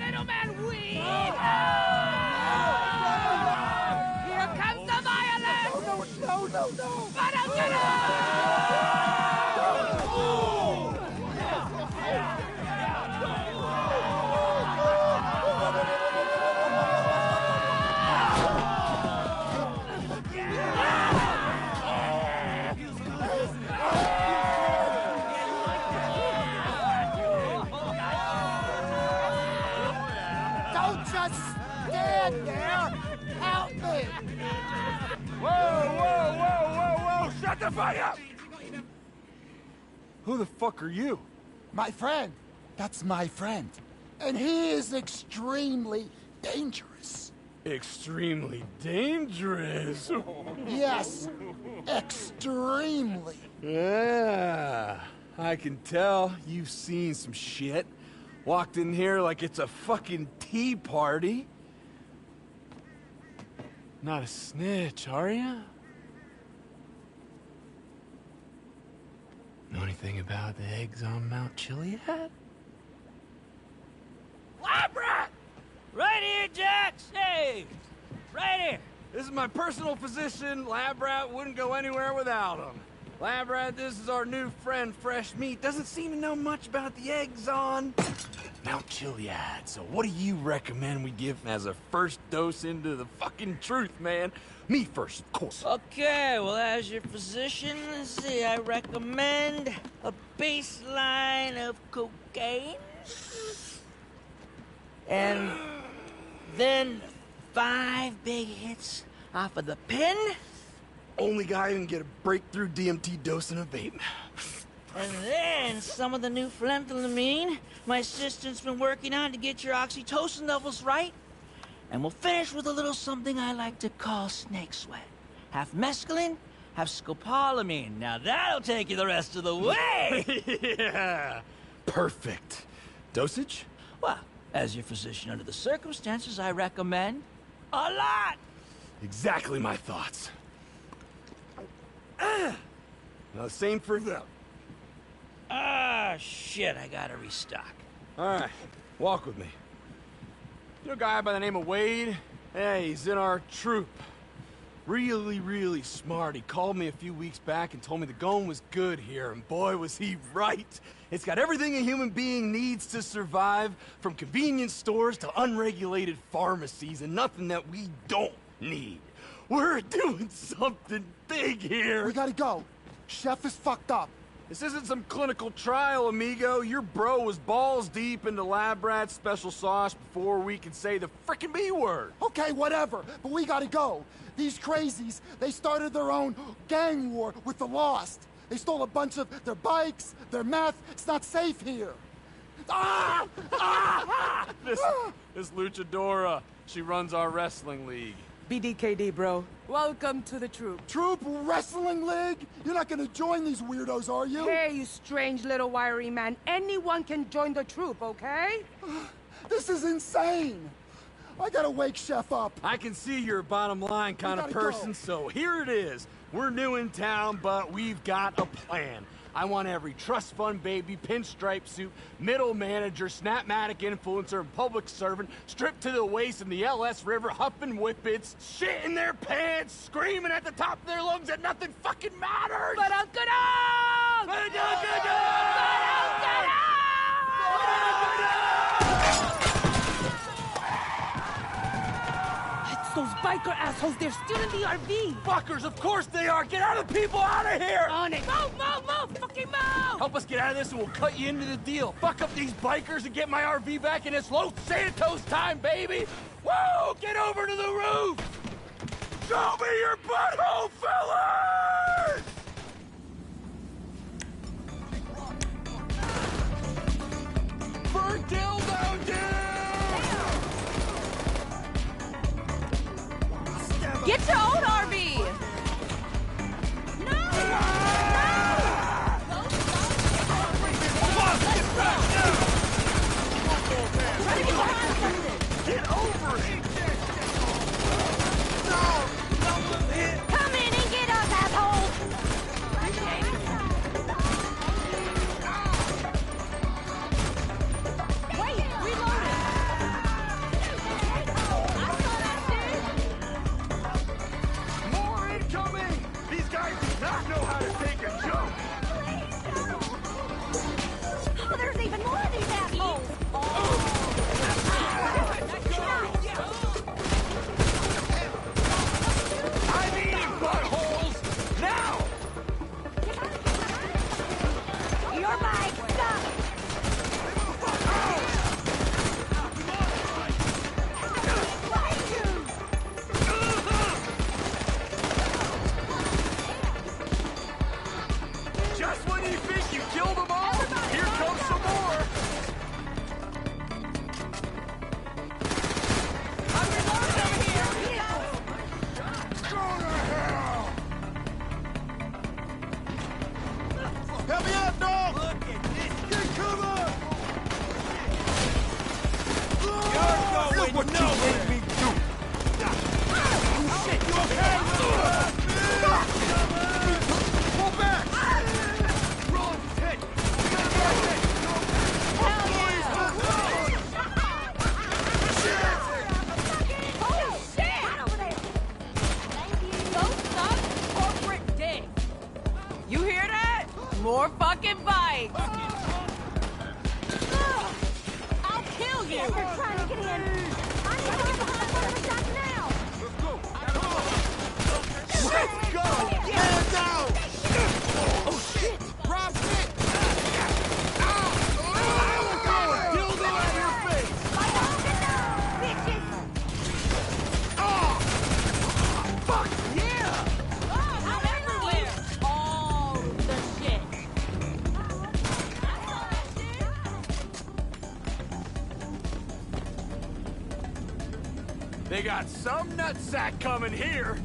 little man weed! Here comes the violence! No! Don't just stand there! Help me! Whoa! Shut the fuck up! Who the fuck are you? My friend. That's my friend. And he is extremely dangerous. Extremely dangerous. Yes, extremely. Yeah, I can tell you've seen some shit. Walked in here like it's a fucking tea party. Not a snitch, are ya? Know anything about the eggs on Mount Chiliad? Lab rat! Right here, Jax! Hey! Right here! This is my personal physician. Lab rat wouldn't go anywhere without him. Lab rat, this is our new friend, Fresh Meat. Doesn't seem to know much about the eggs on Mount Chiliad. So what do you recommend we give him as a first dose into the fucking truth, man? Me first, of course. Okay, well, as your physician, let's see, I recommend a baseline of cocaine. And then 5 big hits off of the pen. Only guy who can get a breakthrough DMT dose in a vape. And then some of the new phenethylamine my assistant's been working on to get your oxytocin levels right. And we'll finish with a little something I like to call snake sweat. Half mescaline, half scopolamine. Now that'll take you the rest of the way! Yeah! Perfect. Dosage? Well, as your physician under the circumstances, I recommend a lot! Exactly my thoughts. Now, the same for them. Ah, shit, I gotta restock. All right, walk with me. You know a guy by the name of Wade? Hey, he's in our troop. Really smart. He called me a few weeks back and told me the going was good here, and boy, was he right. It's got everything a human being needs to survive, from convenience stores to unregulated pharmacies, and nothing that we don't need. We're doing something big here. We gotta go. Chef is fucked up. This isn't some clinical trial, amigo. Your bro was balls deep into Lab Rat's special sauce before we could say the frickin' B word. Okay, whatever, but we gotta go. These crazies, they started their own gang war with the Lost. They stole a bunch of their bikes, their meth. It's not safe here. Ah! This luchadora, she runs our wrestling league. BDKD, bro. Welcome to the troop. Troop Wrestling League? You're not gonna join these weirdos, are you? Hey, you strange little wiry man. Anyone can join the troop, okay? This is insane. I gotta wake Chef up. I can see you're a bottom line kind of person, go. so here it is. We're new in town, but we've got a plan. I want every trust fund baby, pinstripe suit, middle manager, snapmatic influencer, and public servant stripped to the waist in the LS River, huffing whippets, shit in their pants, screaming at the top of their lungs that nothing fucking matters! It's those biker assholes. They're stealing the RV. Fuckers, of course they are! Get other people out of here! On it. Move! Fucking move! Help us get out of this and we'll cut you into the deal. Fuck up these bikers and get my RV back and it's Los Santos time, baby! Woo! Get over to the roof! Show me your butthole, fellas! For dildo dude! Get your own RV! Get over it! Come in and get us, asshole! Wait, reloading! more fucking bikes! I'll kill you! They're trying to get in. I need to get behind one of the shots now! Let's go! Get down! Oh, shit! Rob, shit! Dildo out your face! Bitches! Fuck yeah! I'm everywhere! All the shit! They got some nutsack coming here.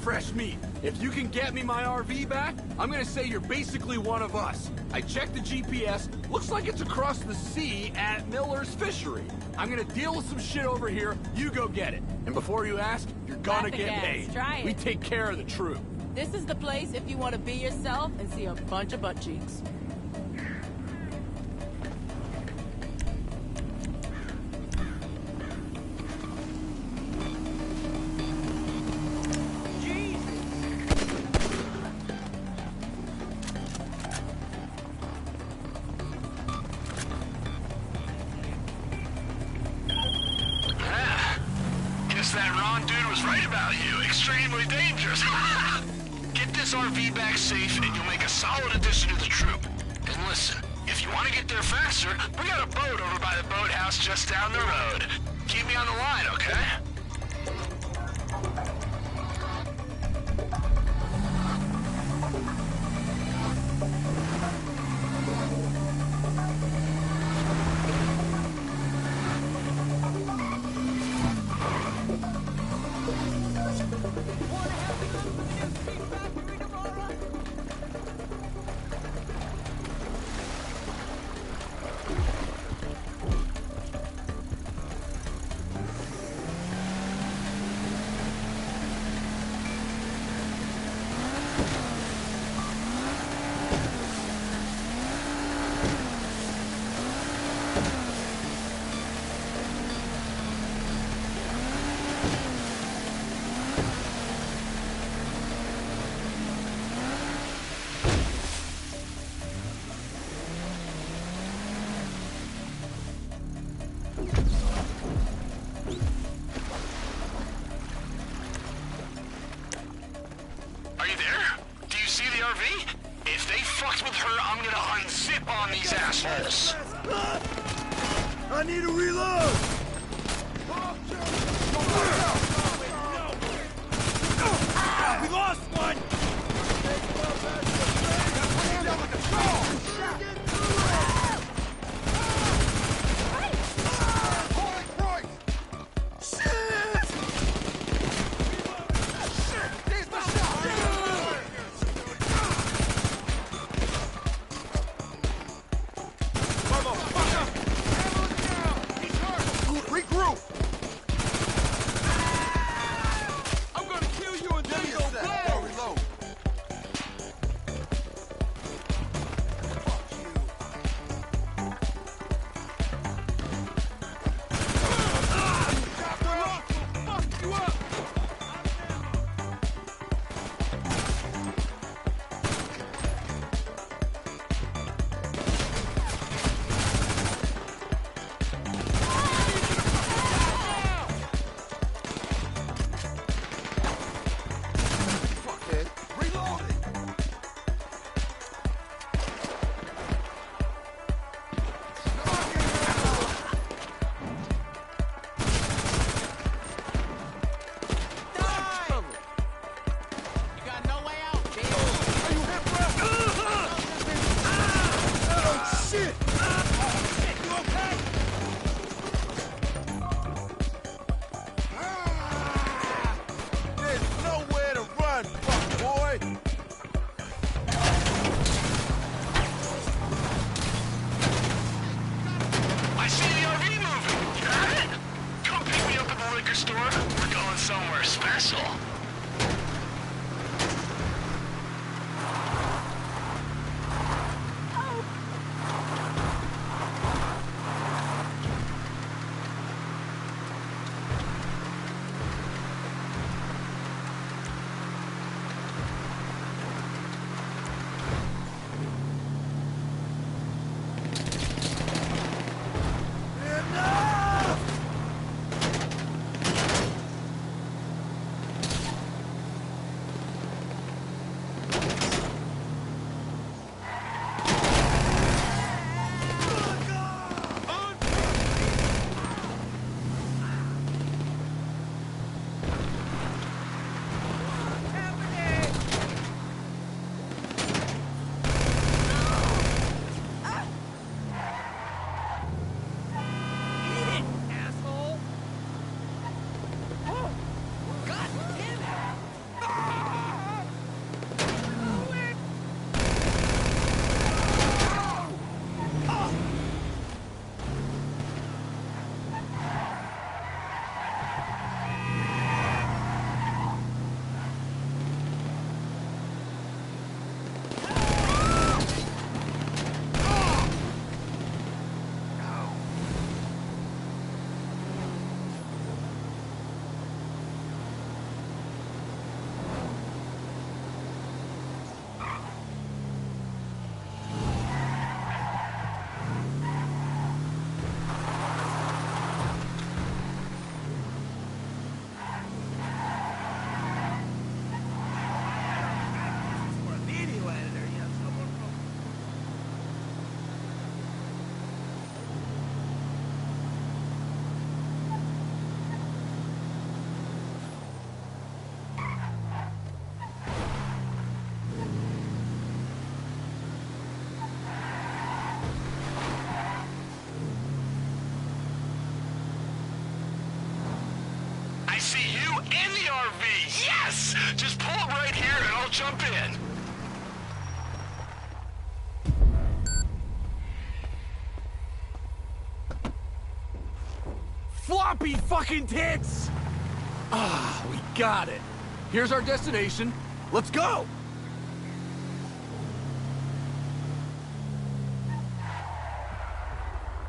Fresh meat. If you can get me my RV back, I'm gonna say you're basically one of us. I checked the GPS. Looks like it's across the sea at Miller's Fishery. I'm gonna deal with some shit over here. You go get it. And before you ask, you're gonna Laughing get gas. paid. Try it. We take care of the troop. This is the place if you want to be yourself and see a bunch of butt cheeks. Guess that Ron dude was right about you. Extremely dangerous. Get this RV back safe and you'll make a solid addition to the troop. And listen, if you want to get there faster, we got a boat over by the boathouse just down the road. Keep me on the line, okay? Are you there? Do you see the RV? If they fucked with her, I'm gonna unzip on these assholes. I need a reload! We lost one! Regroup! and the RV. Yes! Just pull up right here and I'll jump in. Floppy fucking tits! Ah, we got it. Here's our destination. Let's go!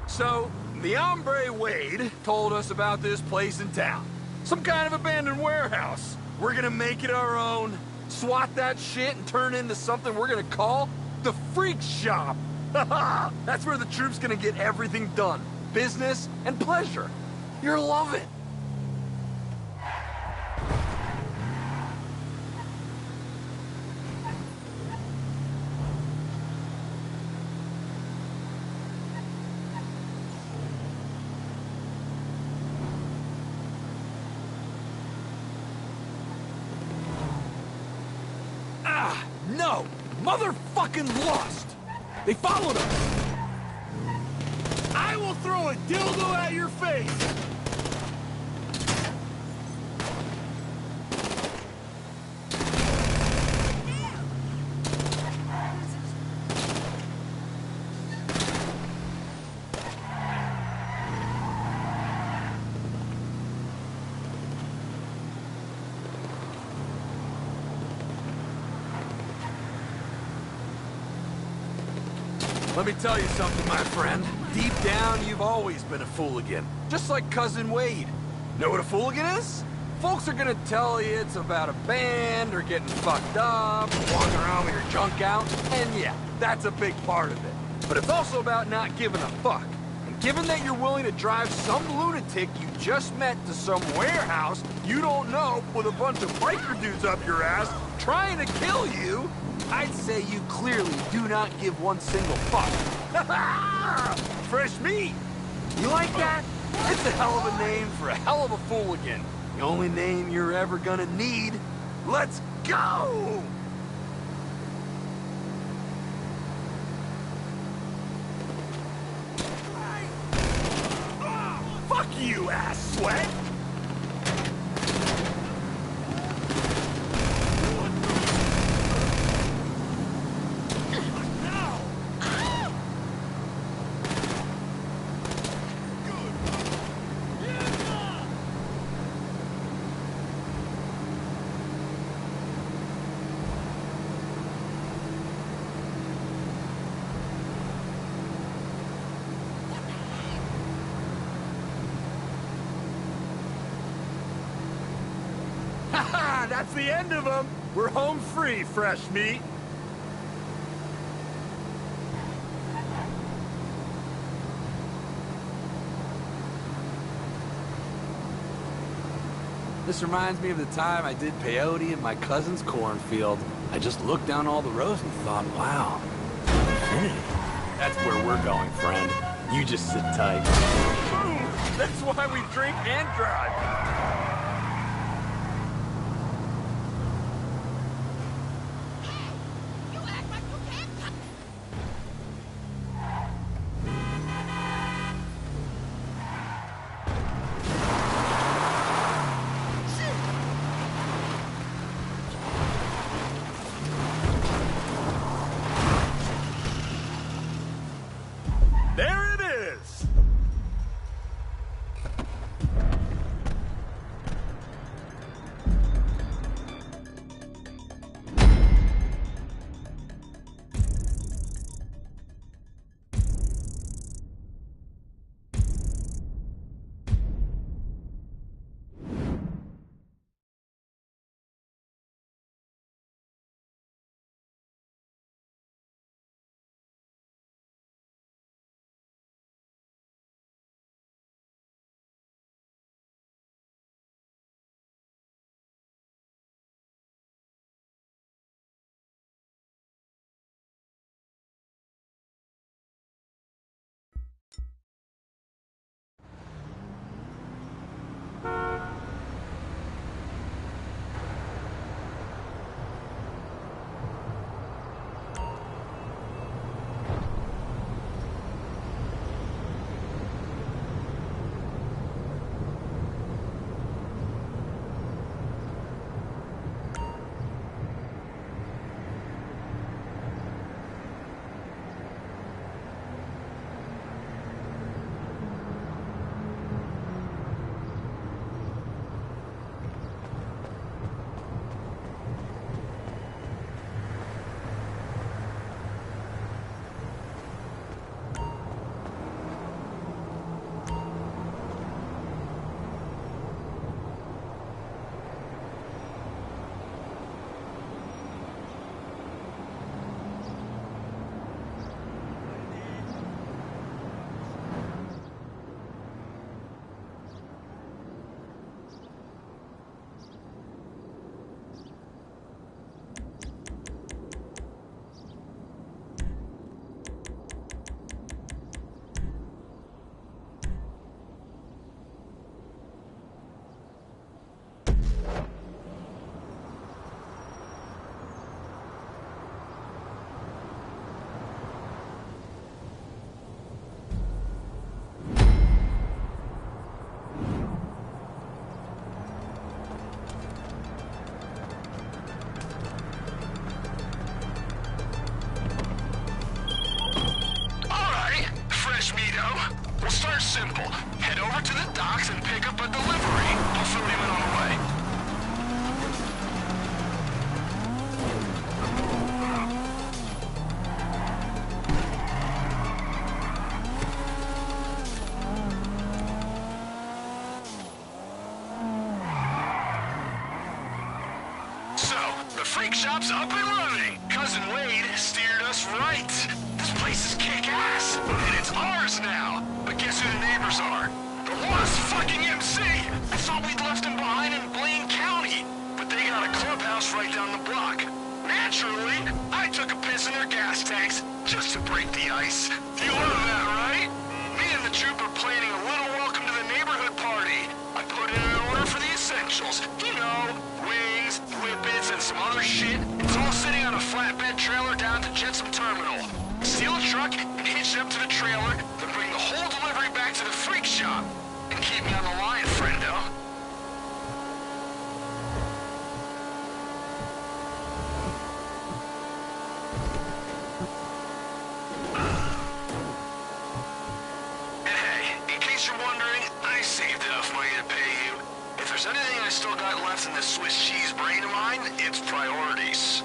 So, the hombre Wade told us about this place in town. Some kind of abandoned warehouse. We're gonna make it our own, swat that shit and turn it into something we're gonna call the Freak Shop. Haha! That's where the troop's gonna get everything done. Business and pleasure. You'll love it. Ah, no! Motherfucking lost! They followed us! I will throw a dildo at your face! Let me tell you something, my friend. Deep down, you've always been a fooligan. Just like Cousin Wade. Know what a fooligan is? Folks are gonna tell you it's about a band, or getting fucked up, or walking around with your junk out. And yeah, that's a big part of it. But it's also about not giving a fuck. And given that you're willing to drive some lunatic you just met to some warehouse you don't know with a bunch of biker dudes up your ass trying to kill you, I'd say you clearly do not give one single fuck. Fresh meat! You like that? It's a hell of a name for a hell of a fooligan. The only name you're ever gonna need. Let's go! Fuck you, ass sweat! That's the end of them. We're home free, fresh meat. This reminds me of the time I did peyote in my cousin's cornfield. I just looked down all the rows and thought, wow, infinity. That's where we're going, friend. You just sit tight. Boom! That's why we drink and drive. There it is! to the docks and pick up a delivery. I'll fill you in on the way. Freak shop's up and running. Cousin Wade steered us right. This place is kick-ass, and it's ours now. But guess who the neighbors are? The lost fucking MC. I thought we'd left him behind in Blaine County, but they got a clubhouse right down the block. Naturally, I took a piss in their gas tanks just to break the ice. You love that, right? Me and the troop are planning a little welcome to the neighborhood party. I put in an order for the essentials. You know, wings, whippets, and some other shit. It's all sitting on a flatbed trailer down to Jetsam Terminal. Steal a truck and hitch it up to the trailer, then bring the whole delivery back to the freak shop. And keep me on the line, friendo. And hey, in case you're wondering, I saved enough money to pay you. If there's anything I still got left in this Swiss cheese brain of mine, it's priorities.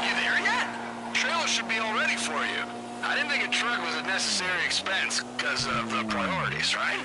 You there yet? Trailer should be all ready for you. I didn't think a truck was a necessary expense because of the priorities, right?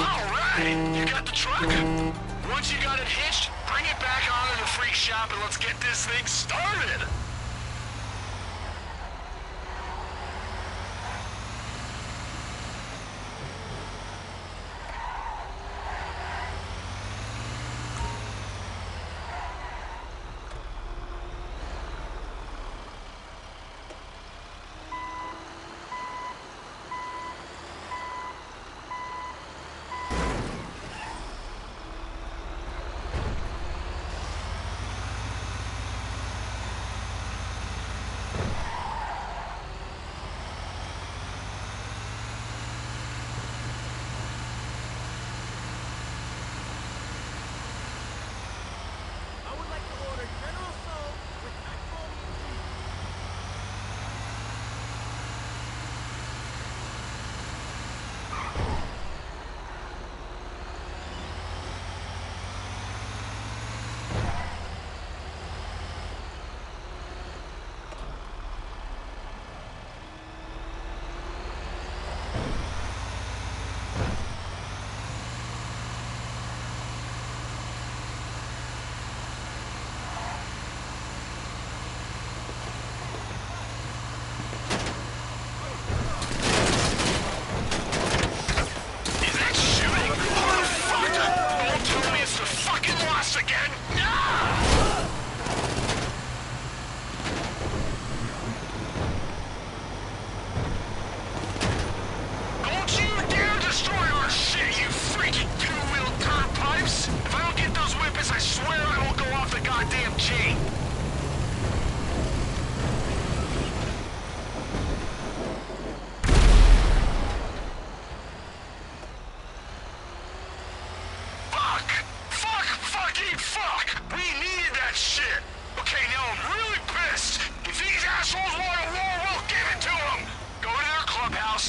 Alright, you got the truck? Once you got it hitched, bring it back onto the freak shop and let's get this thing started!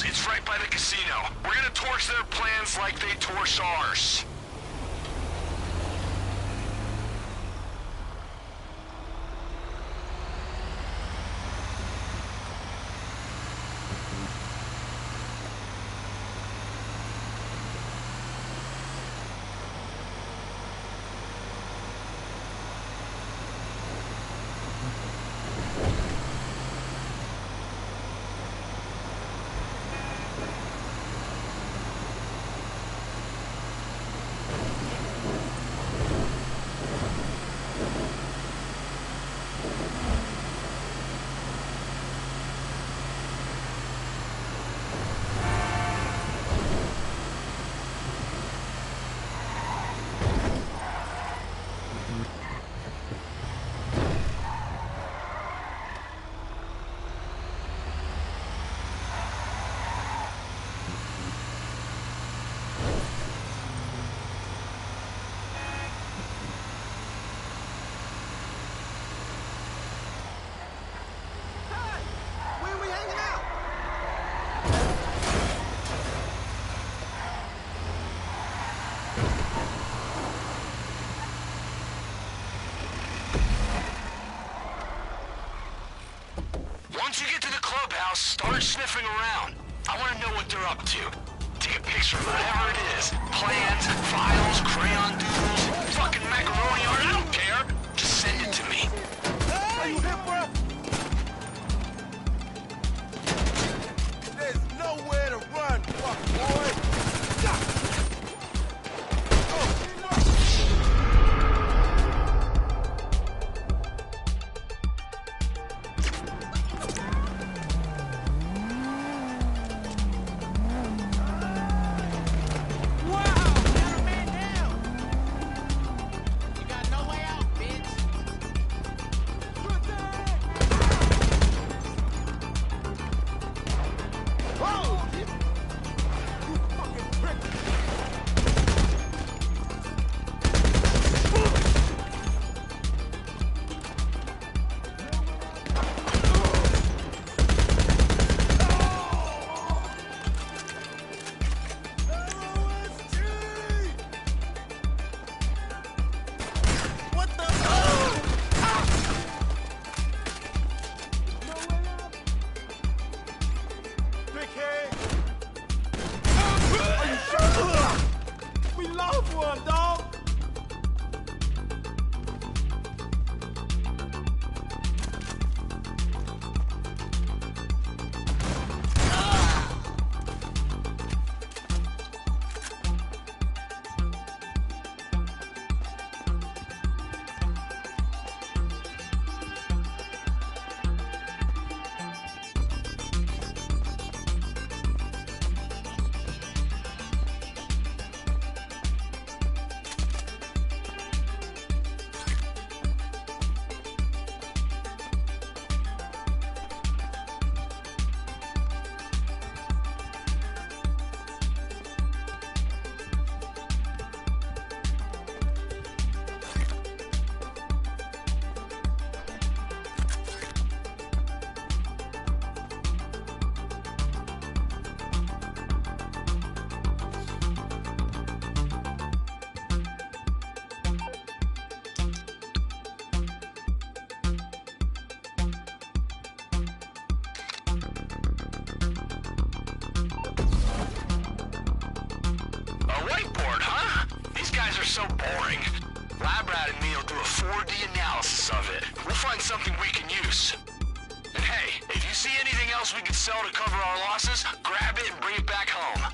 It's right by the casino. We're gonna torch their plans like they torched ours. Now start sniffing around. I want to know what they're up to. Take a picture of whatever it is. Plans, files, crayon doodles, fucking macaroni art, I don't care. Just send it to me. Are you hip, bro? There's nowhere to run, fuck boy. So boring. Lab Rat and me will do a 4D analysis of it. We'll find something we can use. And hey, if you see anything else we can sell to cover our losses, grab it and bring it back home.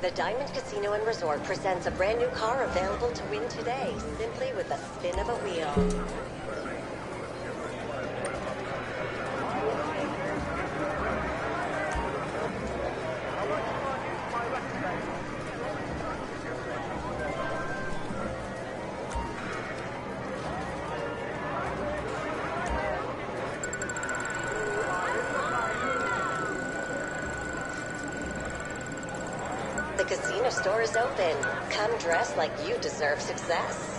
The Diamond Casino and Resort presents a brand new car available to win today, simply with the spin of a wheel. The casino store is open. Come dressed like you deserve success.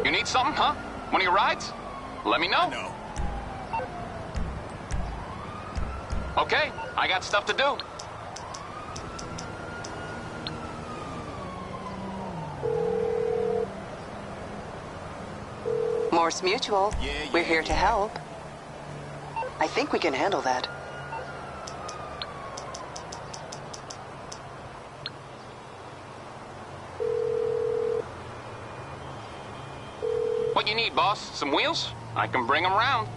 You need something, huh? One of your rides? Let me know. No. Okay, I got stuff to do. Morse Mutual. We're here to help. I think we can handle that. What you need, boss? Some wheels? I can bring them round.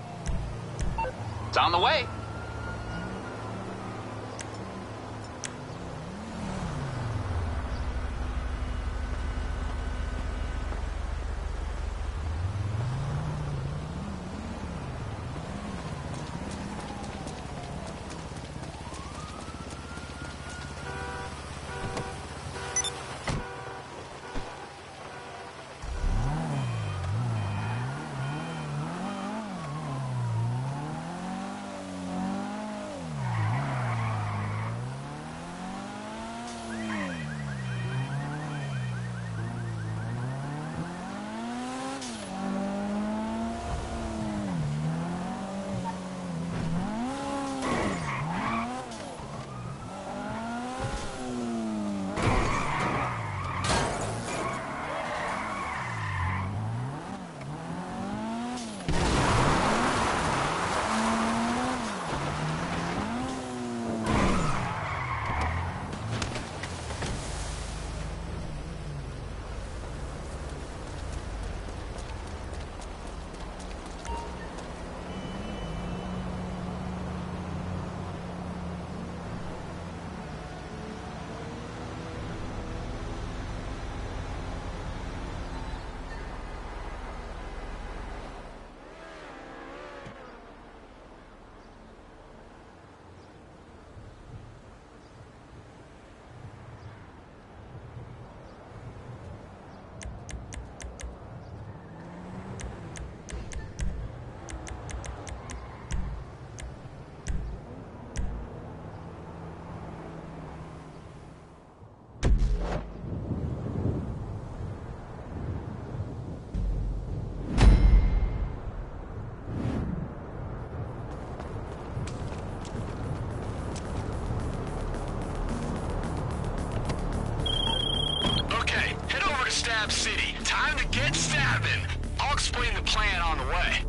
It's on the way. Stab City. Time to get stabbing. I'll explain the plan on the way.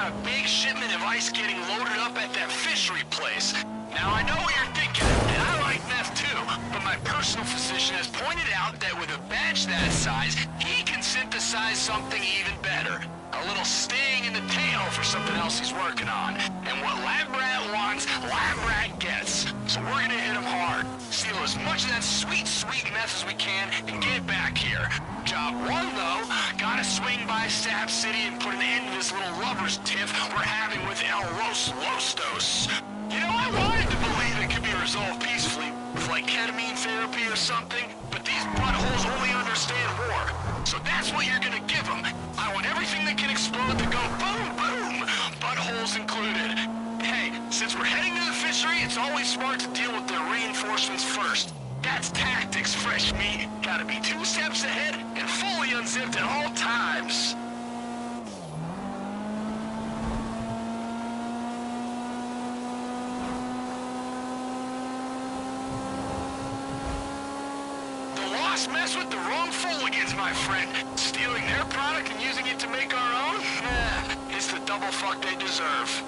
got a big shipment of ice getting loaded up at that fishery place. Now, I know what you're thinking, and I like meth too, but my personal physician has pointed out that with a batch that size, he can synthesize something even better. A little sting in the tail for something else he's working on. And what Lab Rat wants, Lab Rat gets. So we're gonna hit him hard, steal as much of that sweet, sweet meth as we can, and get it back here. Job one, though, gotta swing by Stab City and put an end to this little lover's tiff we're having with El Los Lostos. You know, I wanted to believe it could be resolved peacefully, with like ketamine therapy or something, but these buttholes only understand war. So that's what you're gonna give them. I want everything that can explode to go boom, boom, buttholes included. Hey, since we're heading to the fishery, it's always smart to deal with their reinforcements first. That's tactics, fresh meat. Gotta be 2 steps ahead and fully unzipped at all times. Mess with the wrong fooligans, my friend. Stealing their product and using it to make our own? It's the double fuck they deserve.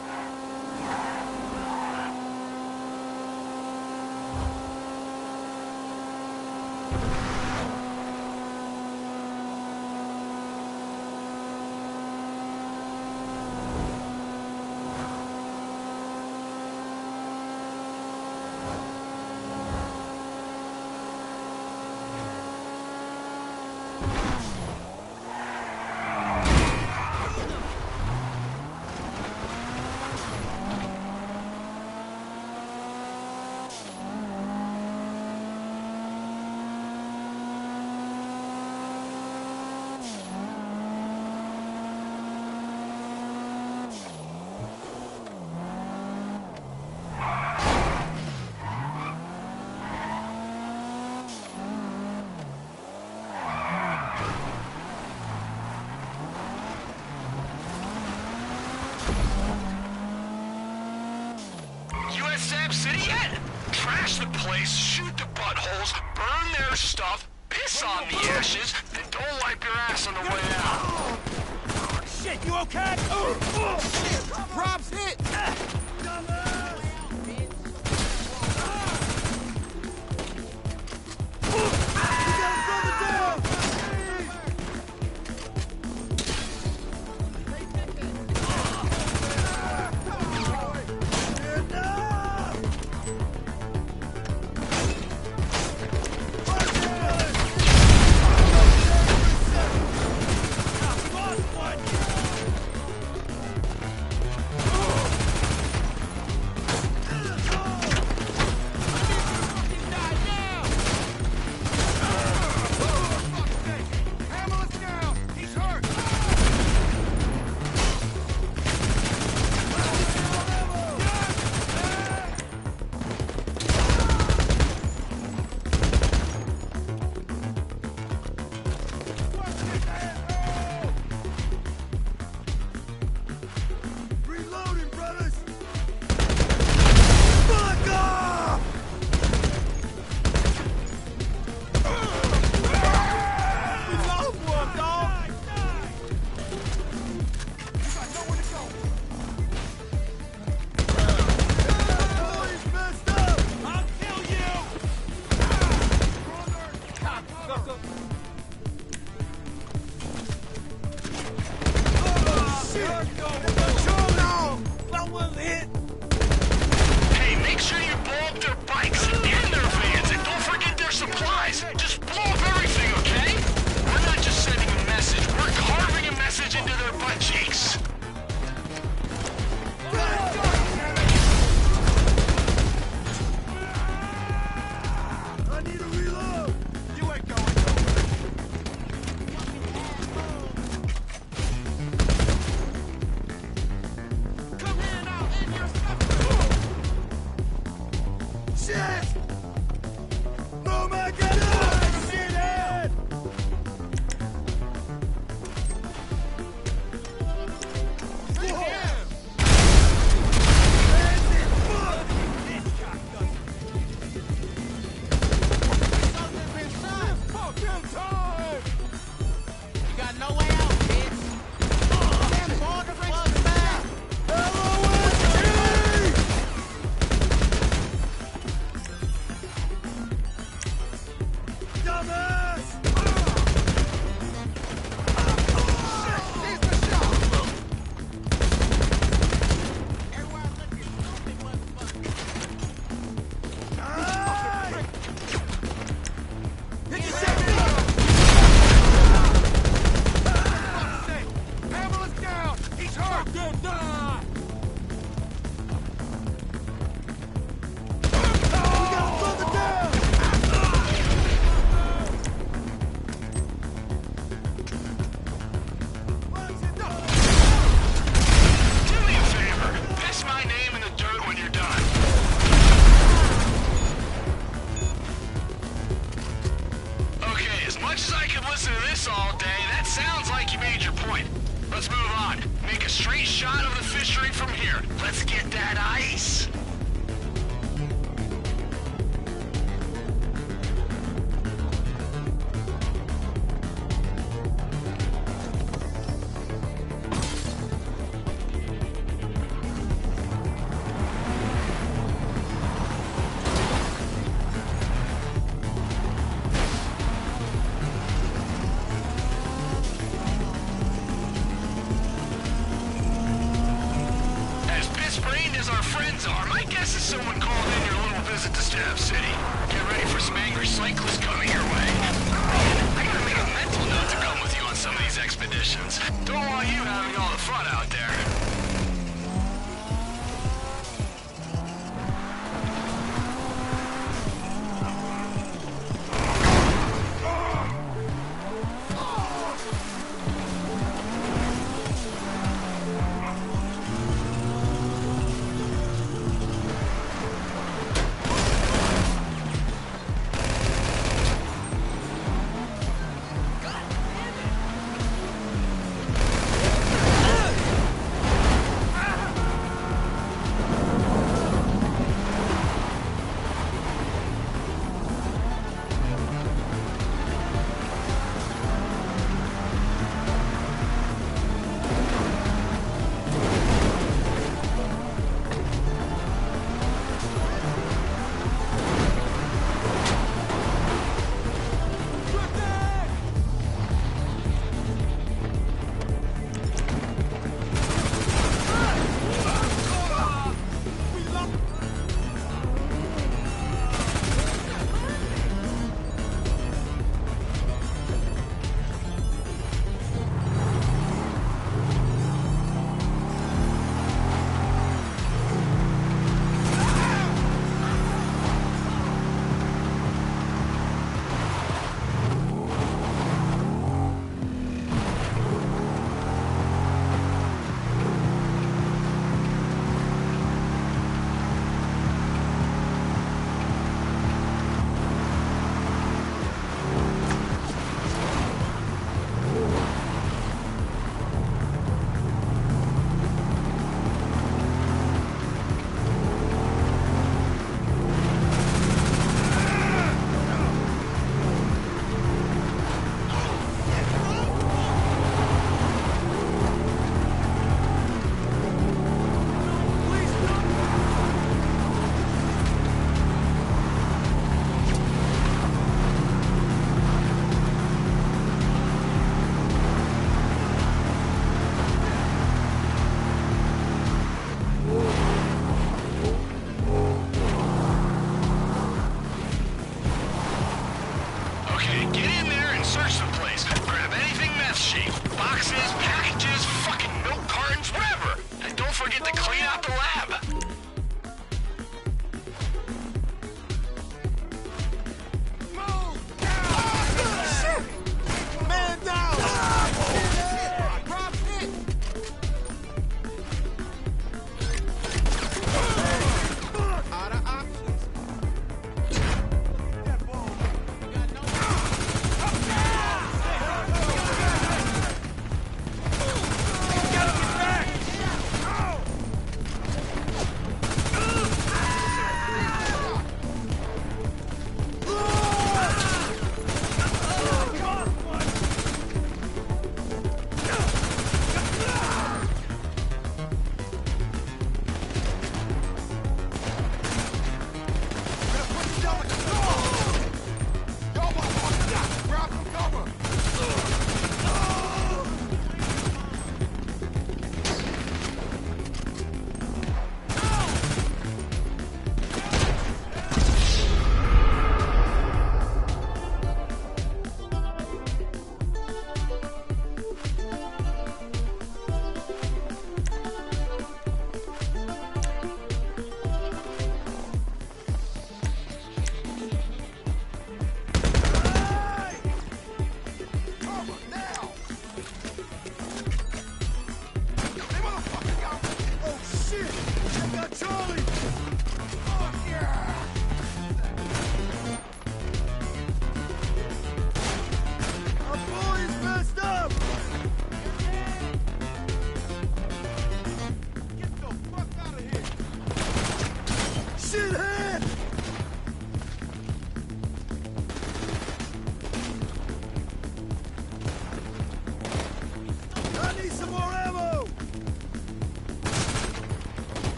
Stab City yet? Trash the place, shoot the buttholes, burn their stuff, piss on the ashes, and don't wipe your ass on the way out. Shit, you okay? Rob's hit!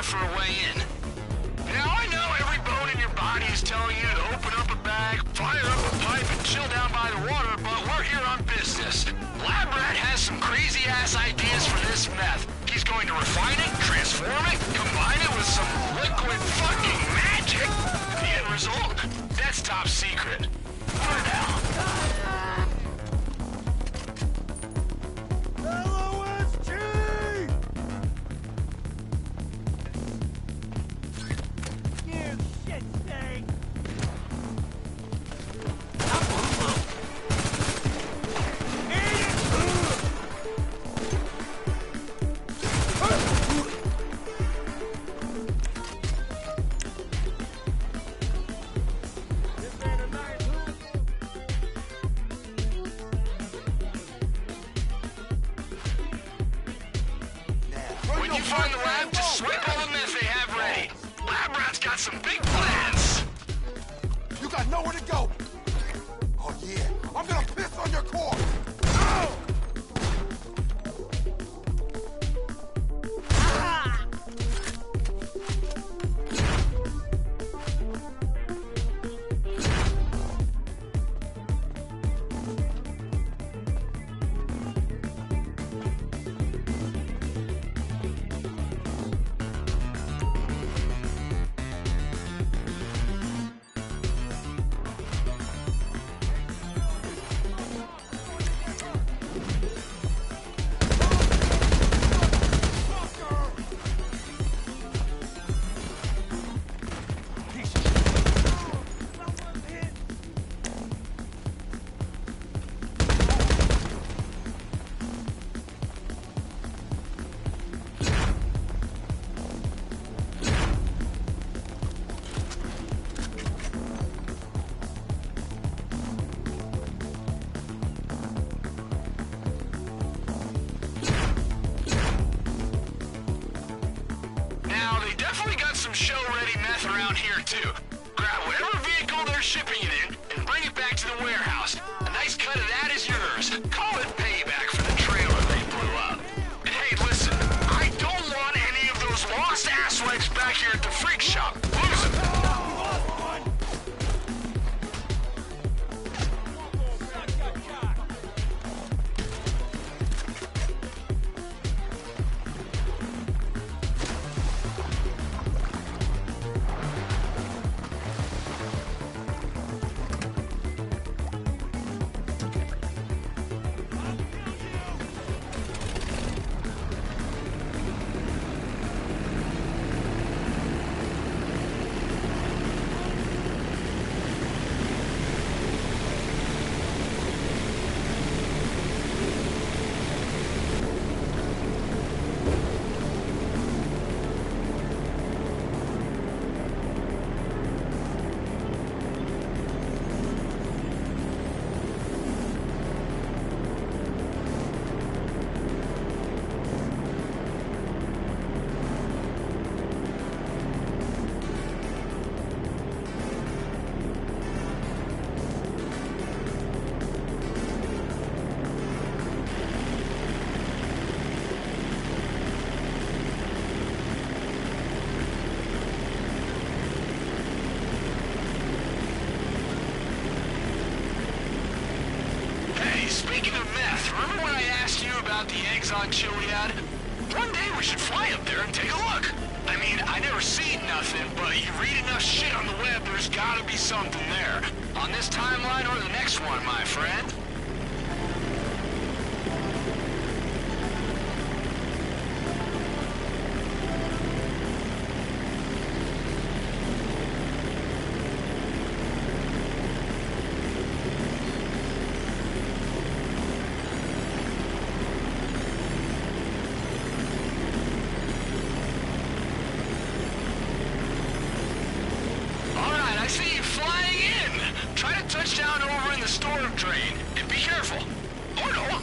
for a way in. Now, I know every bone in your body is telling you to open up a bag, fire up a pipe, and chill down by the water, but we're here on business. Lab Rat has some crazy-ass ideas for this meth. He's going to refine it, transform it, combine it with some liquid fucking magic. The end result? That's top secret. For now. When you find the lab, just swipe all the meth they have ready. Lab Rat's got some big plans. You got nowhere to go. Oh yeah, I'm gonna piss on your corpse. Oh! Some show-ready meth around here, too. Grab whatever vehicle they're shipping it in and bring it back to the warehouse. A nice cut of that is yours. Call it payback for the trailer they blew up. And hey, listen, I don't want any of those lost asswives back here at the freak shop. Lose them. Speaking of meth, remember when I asked you about the eggs on Chiliad? One day we should fly up there and take a look. I mean, I never seen nothing, but you read enough shit on the web, there's gotta be something there. On this timeline or the next one, my friend. Touchdown over in the storm drain, and be careful. Oh no!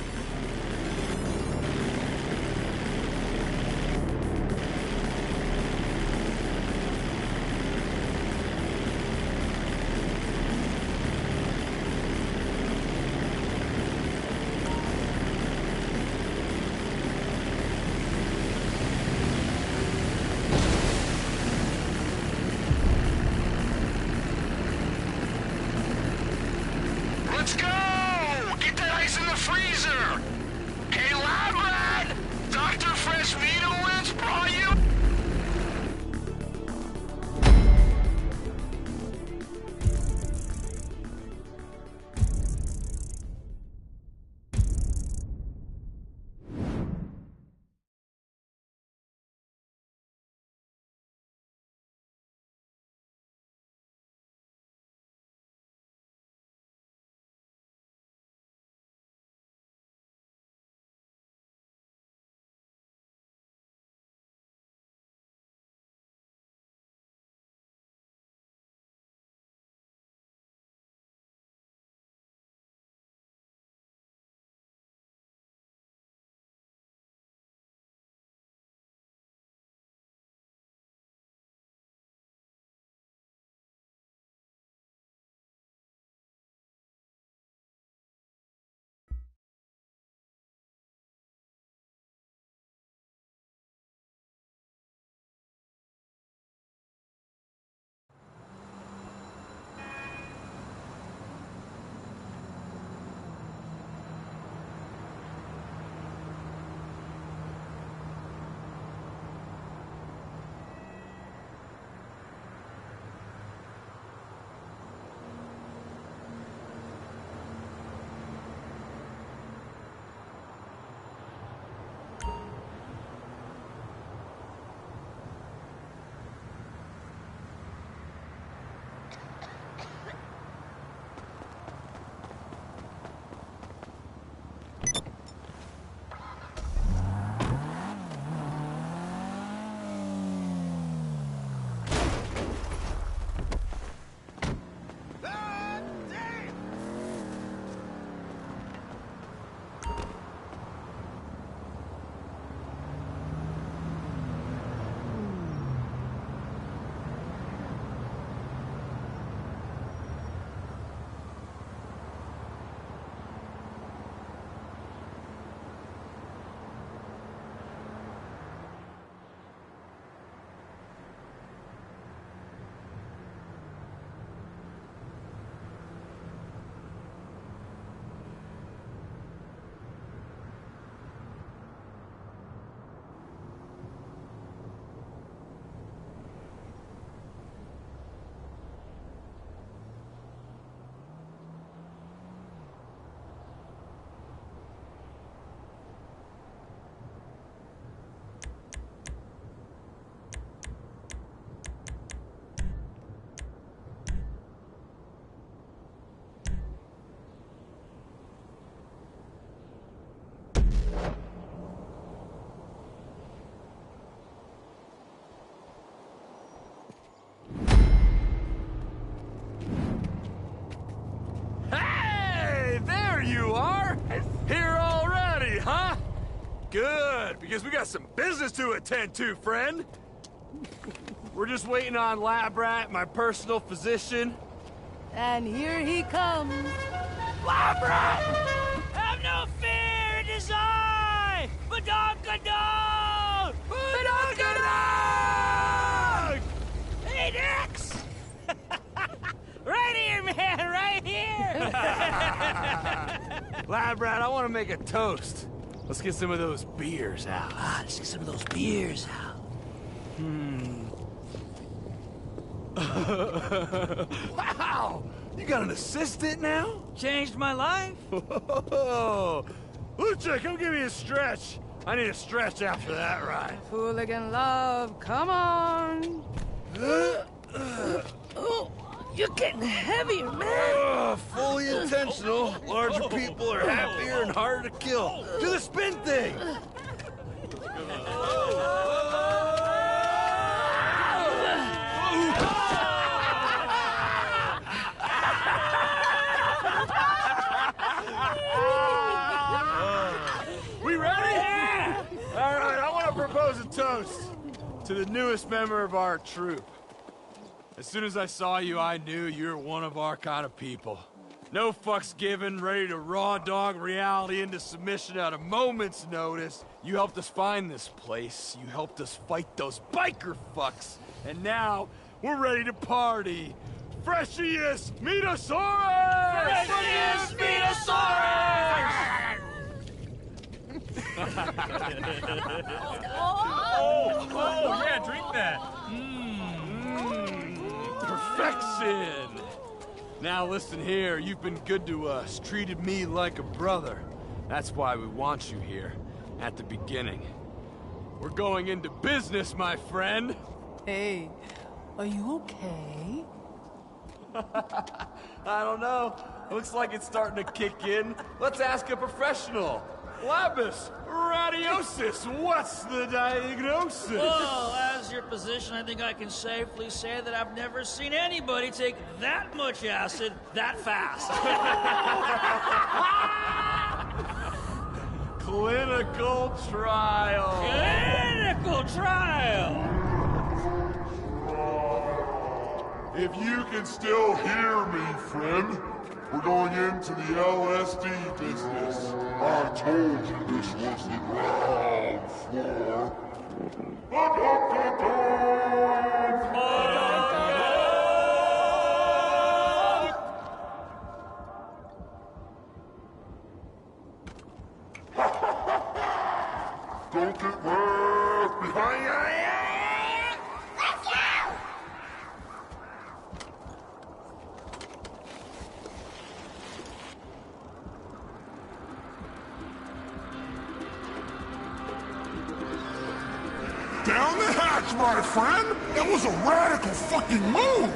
Good, because we got some business to attend to, friend. We're just waiting on Lab Rat, my personal physician. And here he comes. Lab Rat! Have no fear, it is I! Badonkadonk! Badonkadonk! Hey, Dex! Right here, man, right here! Lab Rat, I want to make a toast. Let's get some of those beers out. Let's get some of those beers out. Wow! You got an assistant now? Changed my life. Lucha, come give me a stretch. I need a stretch after that ride. Hooligan love, come on. Oh, you're getting heavier, man. Fully intentional. Larger people are happier and harder to kill. Do the spin thing. We ready? Yeah. All right, I want to propose a toast to the newest member of our troupe. As soon as I saw you, I knew you were one of our kind of people. No fucks given, ready to raw dog reality into submission at a moment's notice. You helped us find this place. You helped us fight those biker fucks. And now, we're ready to party. Freshiest Metasaurus! Freshiest Metasaurus! Oh, yeah, drink that. Perfection! Now listen here, you've been good to us, treated me like a brother. That's why we want you here, at the beginning. We're going into business, my friend! Hey, are you okay? I don't know. Looks like it's starting to kick in. Let's ask a professional. Labus, radiosis, what's the diagnosis? Well, as your physician, I think I can safely say that I've never seen anybody take that much acid that fast. Clinical trial. Clinical trial! If you can still hear me, friend, we're going into the LSD business. I told you this was the ground floor. Don't get left behind. Down the hatch, my friend! That was a radical fucking move!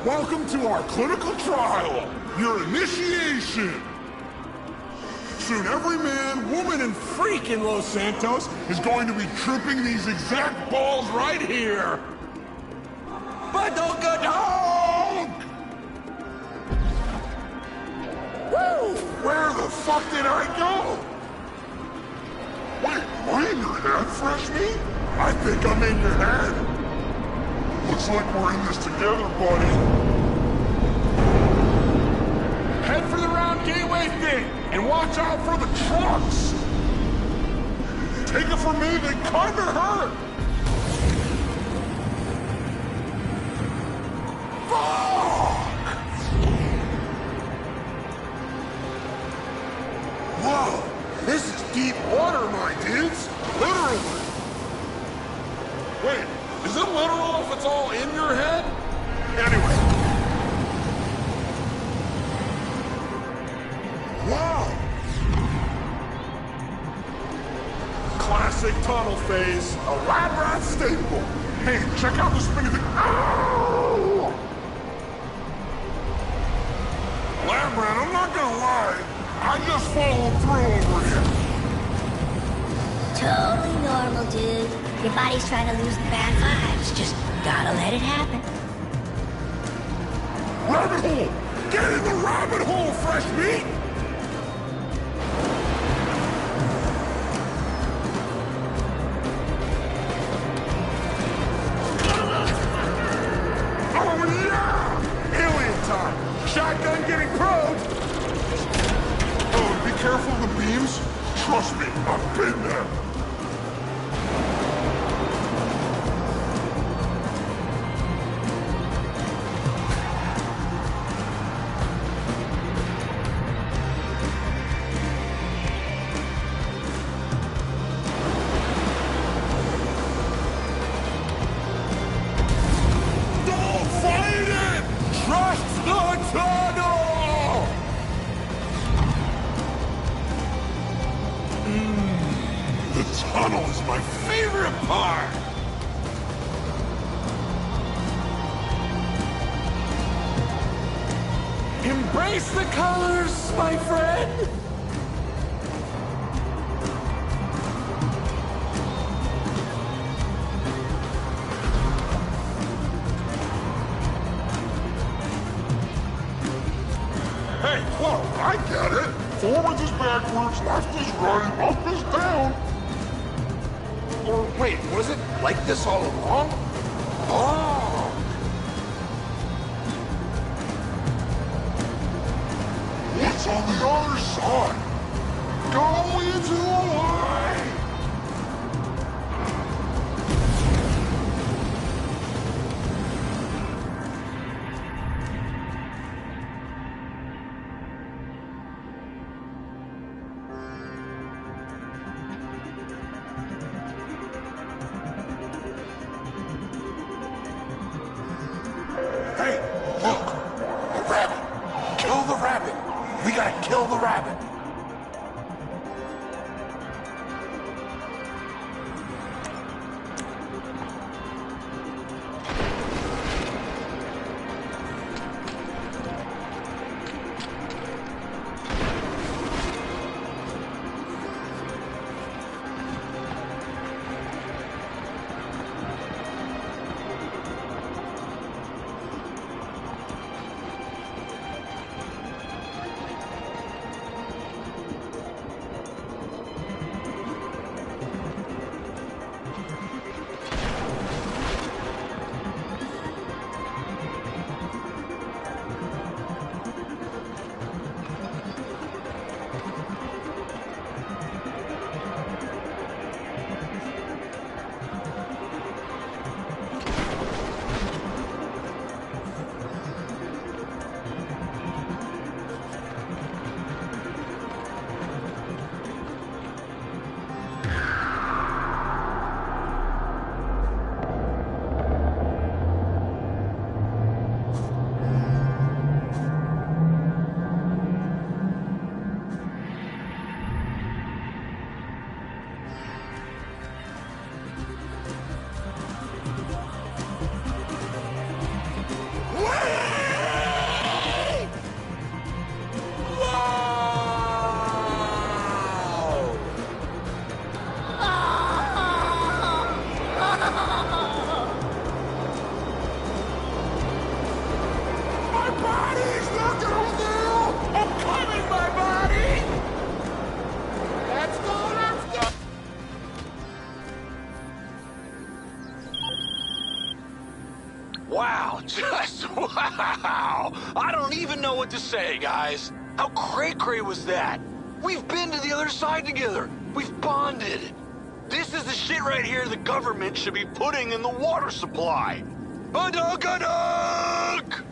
Welcome to our clinical trial, your initiation! Soon every man, woman, and freak in Los Santos is going to be tripping these exact balls right here! Badongadonk! Woo! Where the fuck did I go? Wait, am I in your head, Fresh Meat? I think I'm in your head. Looks like we're in this together, buddy. Head for the round gateway thing, and watch out for the trucks. Take it from me, they kinda hurt. Fuck! Whoa! This is deep water, my dudes! Literally! Wait, is it literal if it's all in your head? Anyway. Wow! Classic tunnel phase, a lab rat staple. Hey, check out the spinning thing. Ow! Lab rat, I'm not gonna lie. I just followed through over here. Totally normal, dude. Your body's trying to lose the bad vibes. Just gotta let it happen. Rabbit hole! Get in the rabbit hole, Fresh Meat! Trust me, I've been there. Don't fight it! Trust the tunnel! The tunnel is my favorite part! Embrace the colors, my friend! Hey, whoa, I get it! Forward is backwards, left is right, up is down! Or wait, was it like this all along? Oh! What's on the other side? Go into the light! Hey, look! A rabbit! Kill the rabbit! We gotta kill the rabbit! Wow, just wow! I don't even know what to say, guys. How cray-cray was that? We've been to the other side together. We've bonded. This is the shit right here the government should be putting in the water supply. Badunk-a-dunk!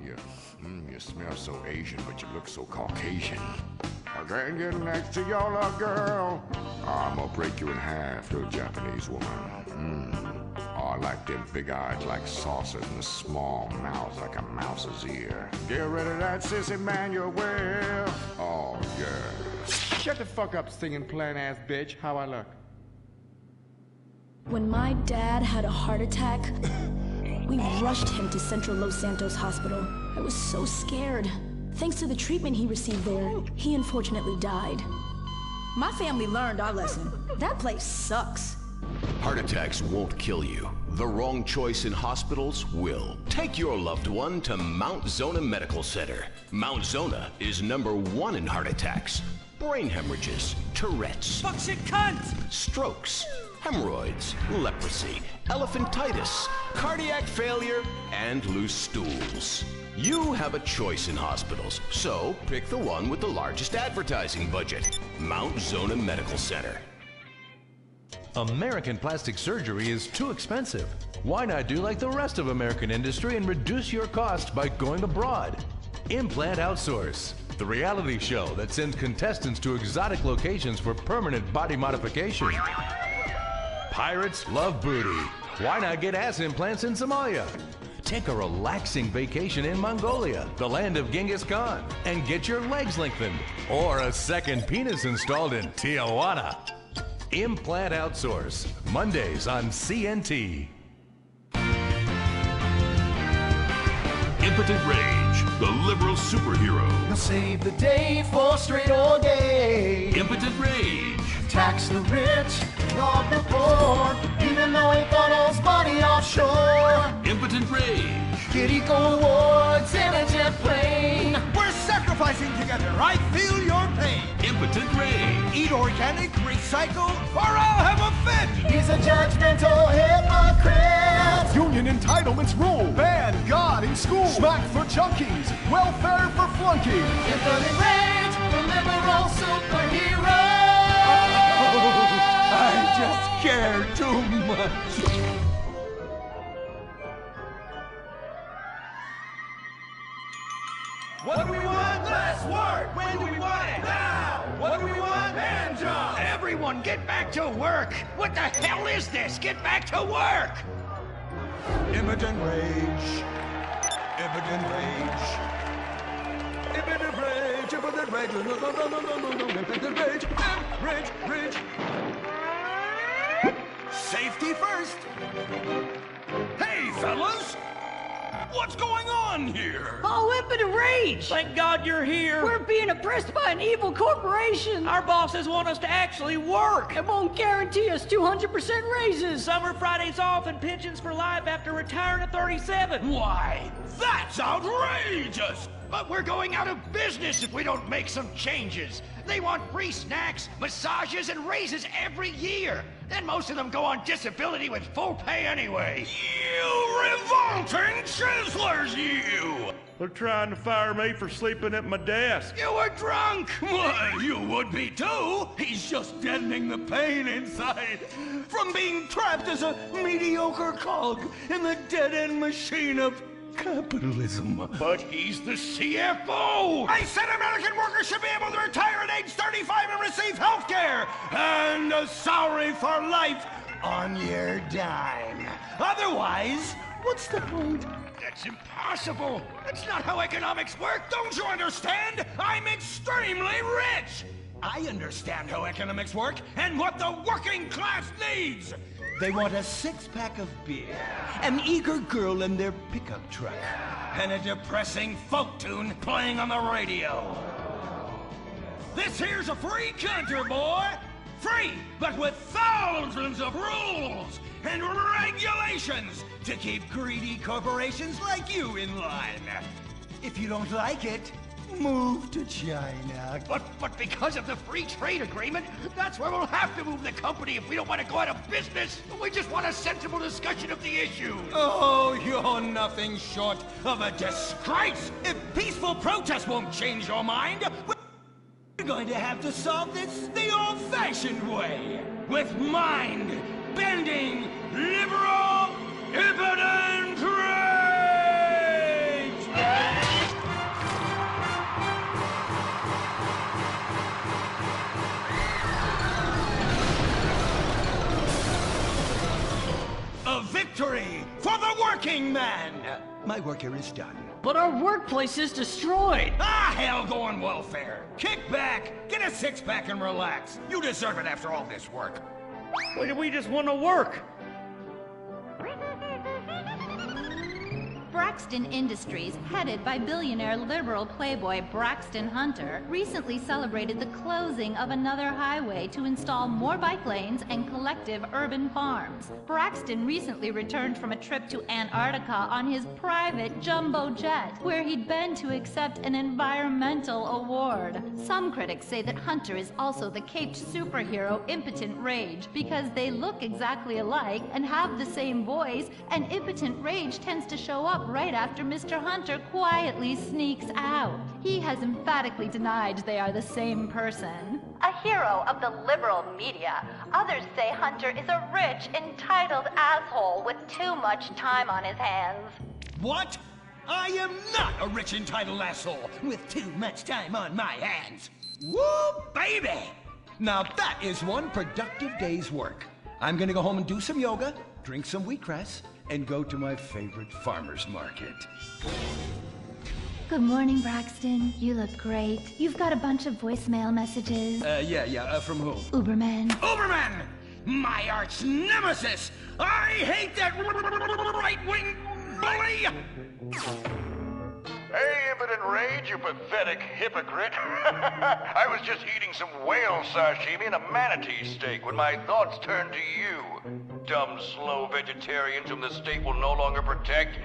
you? You smell so Asian, but you look so Caucasian. I can't get next to your little girl. I'm gonna break you in half, little Japanese woman. Oh, I like them big eyes like saucers and the small mouth like a mouse's ear. Get rid of that sissy Manuel. Oh, yeah. Shut the fuck up, singing plant ass bitch. How I look? When my dad had a heart attack, we rushed him to Central Los Santos Hospital. I was so scared. Thanks to the treatment he received there, he unfortunately died. My family learned our lesson. That place sucks. Heart attacks won't kill you. The wrong choice in hospitals will. Take your loved one to Mount Zona Medical Center. Mount Zona is #1 in heart attacks, brain hemorrhages, Tourette's, Buckshit cunt! strokes, hemorrhoids, leprosy, elephantitis, cardiac failure, and loose stools. You have a choice in hospitals, so pick the one with the largest advertising budget. Mount Zona Medical Center. American plastic surgery is too expensive. Why not do like the rest of American industry and reduce your cost by going abroad? Implant Outsource, the reality show that sends contestants to exotic locations for permanent body modification. Pirates love booty. Why not get ass implants in Somalia? Take a relaxing vacation in Mongolia, the land of Genghis Khan, and get your legs lengthened. Or a second penis installed in Tijuana. Implant Outsource, Mondays on CNT. Impotent Rage, the liberal superhero. He'll save the day for straight or gay. Impotent Rage. Tax the rich, rob the poor, even though he funnels money offshore. Impotent Rage. Get eco awards in a jet plane. We're sacrificing together. I feel your pain. Impotent Rage. Eat organic, recycle, or I'll have a fit. He's a judgmental hypocrite. Union entitlements rule. Ban God in school. Smack for junkies. Welfare for flunkies. Impotent Rage, the liberal superhero. I just care too much. What do we want? Less work! When do we want it? Now! What do we want? Hand jobs! Everyone get back to work! What the hell is this? Get back to work! Impotent Rage. Impotent Rage. Impotent Rage. Impotent Rage. Impotent Rage. Rage. Rage. Safety first. Hey, fellas! What's going on here? Oh, Impotent Rage! Thank God you're here. We're being oppressed by an evil corporation. Our bosses want us to actually work. It won't guarantee us 200% raises. Summer Fridays off and pensions for life after retiring at 37. Why, that's outrageous! But we're going out of business if we don't make some changes. They want free snacks, massages, and raises every year. And most of them go on disability with full pay anyway. You revolting chiselers, you! They're trying to fire me for sleeping at my desk. You were drunk! Well, you would be too. He's just deadening the pain inside from being trapped as a mediocre cog in the dead-end machine of capitalism. But he's the CFO! I said American workers should be able to retire at age 35 and receive health care and a salary for life on your dime. Otherwise, what's the point? That's impossible. That's not how economics work. Don't you understand? I'm extremely rich. I understand how economics work and what the working class needs. They want a six-pack of beer, an eager girl in their pickup truck, and a depressing folk tune playing on the radio. This here's a free country, boy. Free, but with thousands of rules and regulations to keep greedy corporations like you in line. If you don't like it, move to China. But because of the free trade agreement, that's where we'll have to move the company if we don't want to go out of business. We just want a sensible discussion of the issue. Oh, you're nothing short of a disgrace. If peaceful protest won't change your mind, we're going to have to solve this the old-fashioned way. With mind-bending, liberal, impotent rage! Victory for the working man! My work here is done. But our workplace is destroyed. Ah, hell, go on welfare. Kick back, get a six-pack and relax. You deserve it after all this work. We just want to work. Braxton Industries, headed by billionaire liberal playboy Braxton Hunter, recently celebrated the closing of another highway to install more bike lanes and collective urban farms. Braxton recently returned from a trip to Antarctica on his private jumbo jet, where he'd been to accept an environmental award. Some critics say that Hunter is also the caped superhero Impotent Rage, because they look exactly alike and have the same voice, and Impotent Rage tends to show up right after Mr. Hunter quietly sneaks out. He has emphatically denied they are the same person. A hero of the liberal media, others say Hunter is a rich, entitled asshole with too much time on his hands. What? I am not a rich, entitled asshole with too much time on my hands. Woo, baby! Now that is one productive day's work. I'm gonna go home and do some yoga, drink some wheatgrass, and go to my favorite farmer's market. Good morning, Braxton. You look great. You've got a bunch of voicemail messages. From who? Uberman. Uberman! My arch nemesis! I hate that right-wing bully! Hey, Impotent Rage, you pathetic hypocrite. I was just eating some whale sashimi and a manatee steak when my thoughts turned to you. Dumb, slow vegetarians whom the state will no longer protect.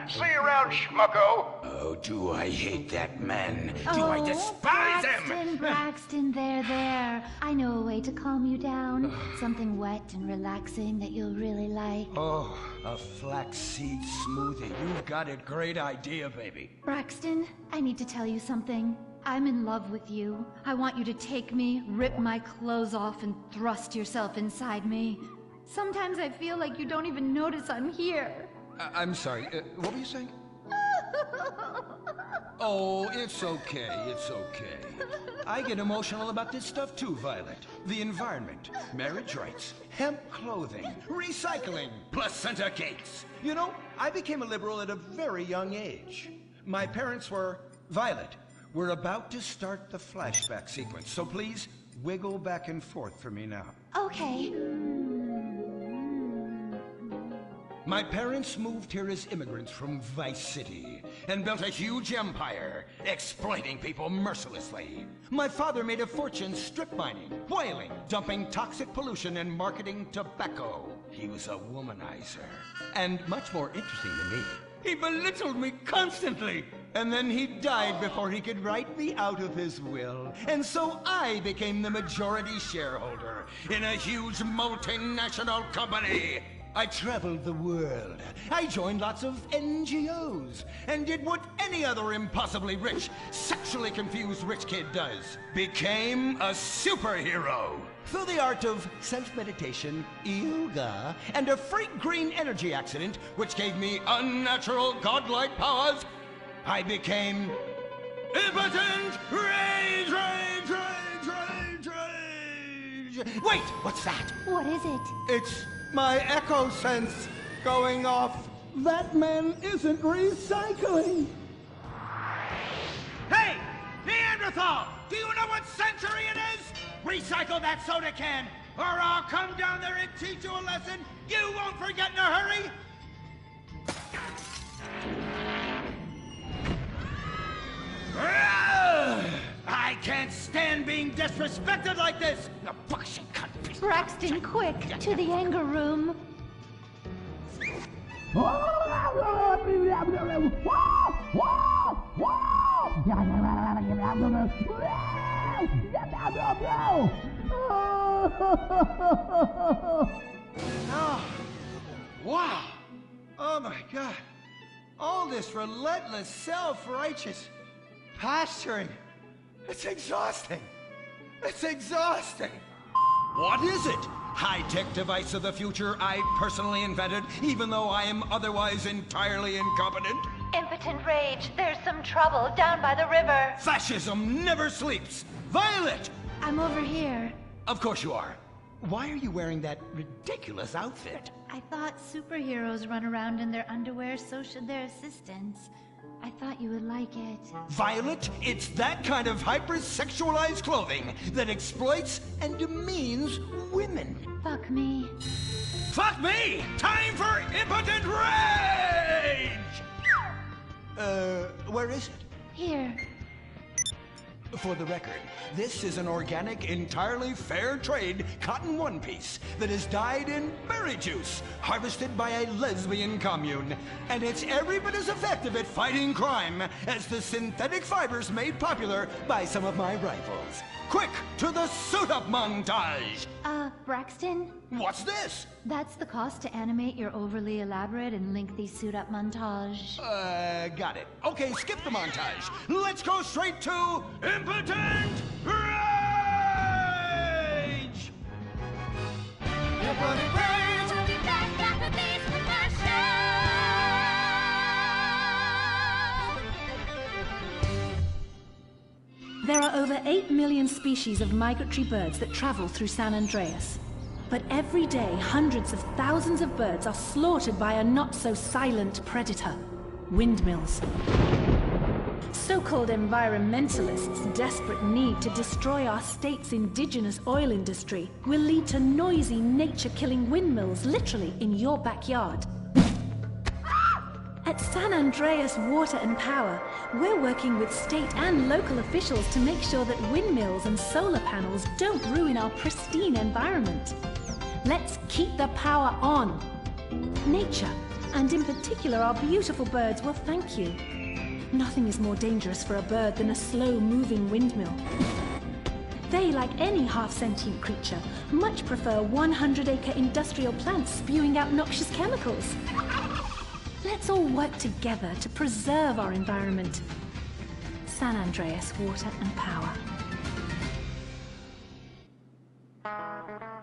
See you around, schmucko. Oh, do I hate that man. Do I despise him. Braxton, there. I know a way to calm you down. Something wet and relaxing that you'll really like. Oh, a flaxseed smoothie. You've got a great idea, baby. Braxton, I need to tell you something. I'm in love with you. I want you to take me, rip my clothes off, and thrust yourself inside me. Sometimes I feel like you don't even notice I'm here. I'm sorry, what were you saying? Oh, it's okay. I get emotional about this stuff too, Violet. The environment, marriage rights, hemp clothing, recycling, placenta cakes. You know, I became a liberal at a very young age. My parents were... Violet, we're about to start the flashback sequence, so please wiggle back and forth for me now. Okay. My parents moved here as immigrants from Vice City and built a huge empire, exploiting people mercilessly. My father made a fortune strip mining, whaling, dumping toxic pollution, and marketing tobacco. He was a womanizer. And much more interesting than me, he belittled me constantly. And then he died before he could write me out of his will. And so I became the majority shareholder in a huge multinational company. I traveled the world. I joined lots of NGOs and did what any other impossibly rich, sexually confused rich kid does. Became a superhero. Through the art of self-meditation, yoga, and a freak green energy accident, which gave me unnatural godlike powers, I became Impotent Rage! Wait, what's that? What is it? It's my echo sense going off. That man isn't recycling. Hey, Neanderthal! Do you know what century it is? Recycle that soda can, or I'll come down there and teach you a lesson you won't forget in a hurry! I can't stand being disrespected like this! The bullshit cunt. Braxton, quick, to the anger room. Oh, wow! Oh my God! All this relentless, self-righteous pasturing. It's exhausting. It's exhausting. What is it? High-tech device of the future I personally invented, even though I am otherwise entirely incompetent? Impotent Rage, there's some trouble down by the river. Fascism never sleeps. Violet! I'm over here. Of course you are. Why are you wearing that ridiculous outfit? I thought superheroes run around in their underwear, so should their assistants. I thought you would like it. Violet, it's that kind of hypersexualized clothing that exploits and demeans women. Fuck me. Fuck me! Time for impotent rage! Where is it? Here. For the record, this is an organic, entirely fair trade cotton one piece that is dyed in berry juice, harvested by a lesbian commune. And it's every bit as effective at fighting crime as the synthetic fibers made popular by some of my rivals. Quick, to the suit-up montage! Braxton? What's this? That's the cost to animate your overly elaborate and lengthy suit-up montage. Got it. Okay, skip the montage. Let's go straight to Impotent Rage! Impotent Rage! We'll be back after these commercials! There are over 8 million species of migratory birds that travel through San Andreas. But every day, hundreds of thousands of birds are slaughtered by a not-so-silent predator: windmills. So-called environmentalists' desperate need to destroy our state's indigenous oil industry will lead to noisy, nature-killing windmills literally in your backyard. At San Andreas Water and Power, we're working with state and local officials to make sure that windmills and solar panels don't ruin our pristine environment. Let's keep the power on. Nature, and in particular our beautiful birds, will thank you. Nothing is more dangerous for a bird than a slow-moving windmill. They, like any half-sentient creature, much prefer 100-acre industrial plants spewing out noxious chemicals. Let's all work together to preserve our environment. San Andreas Water and Power.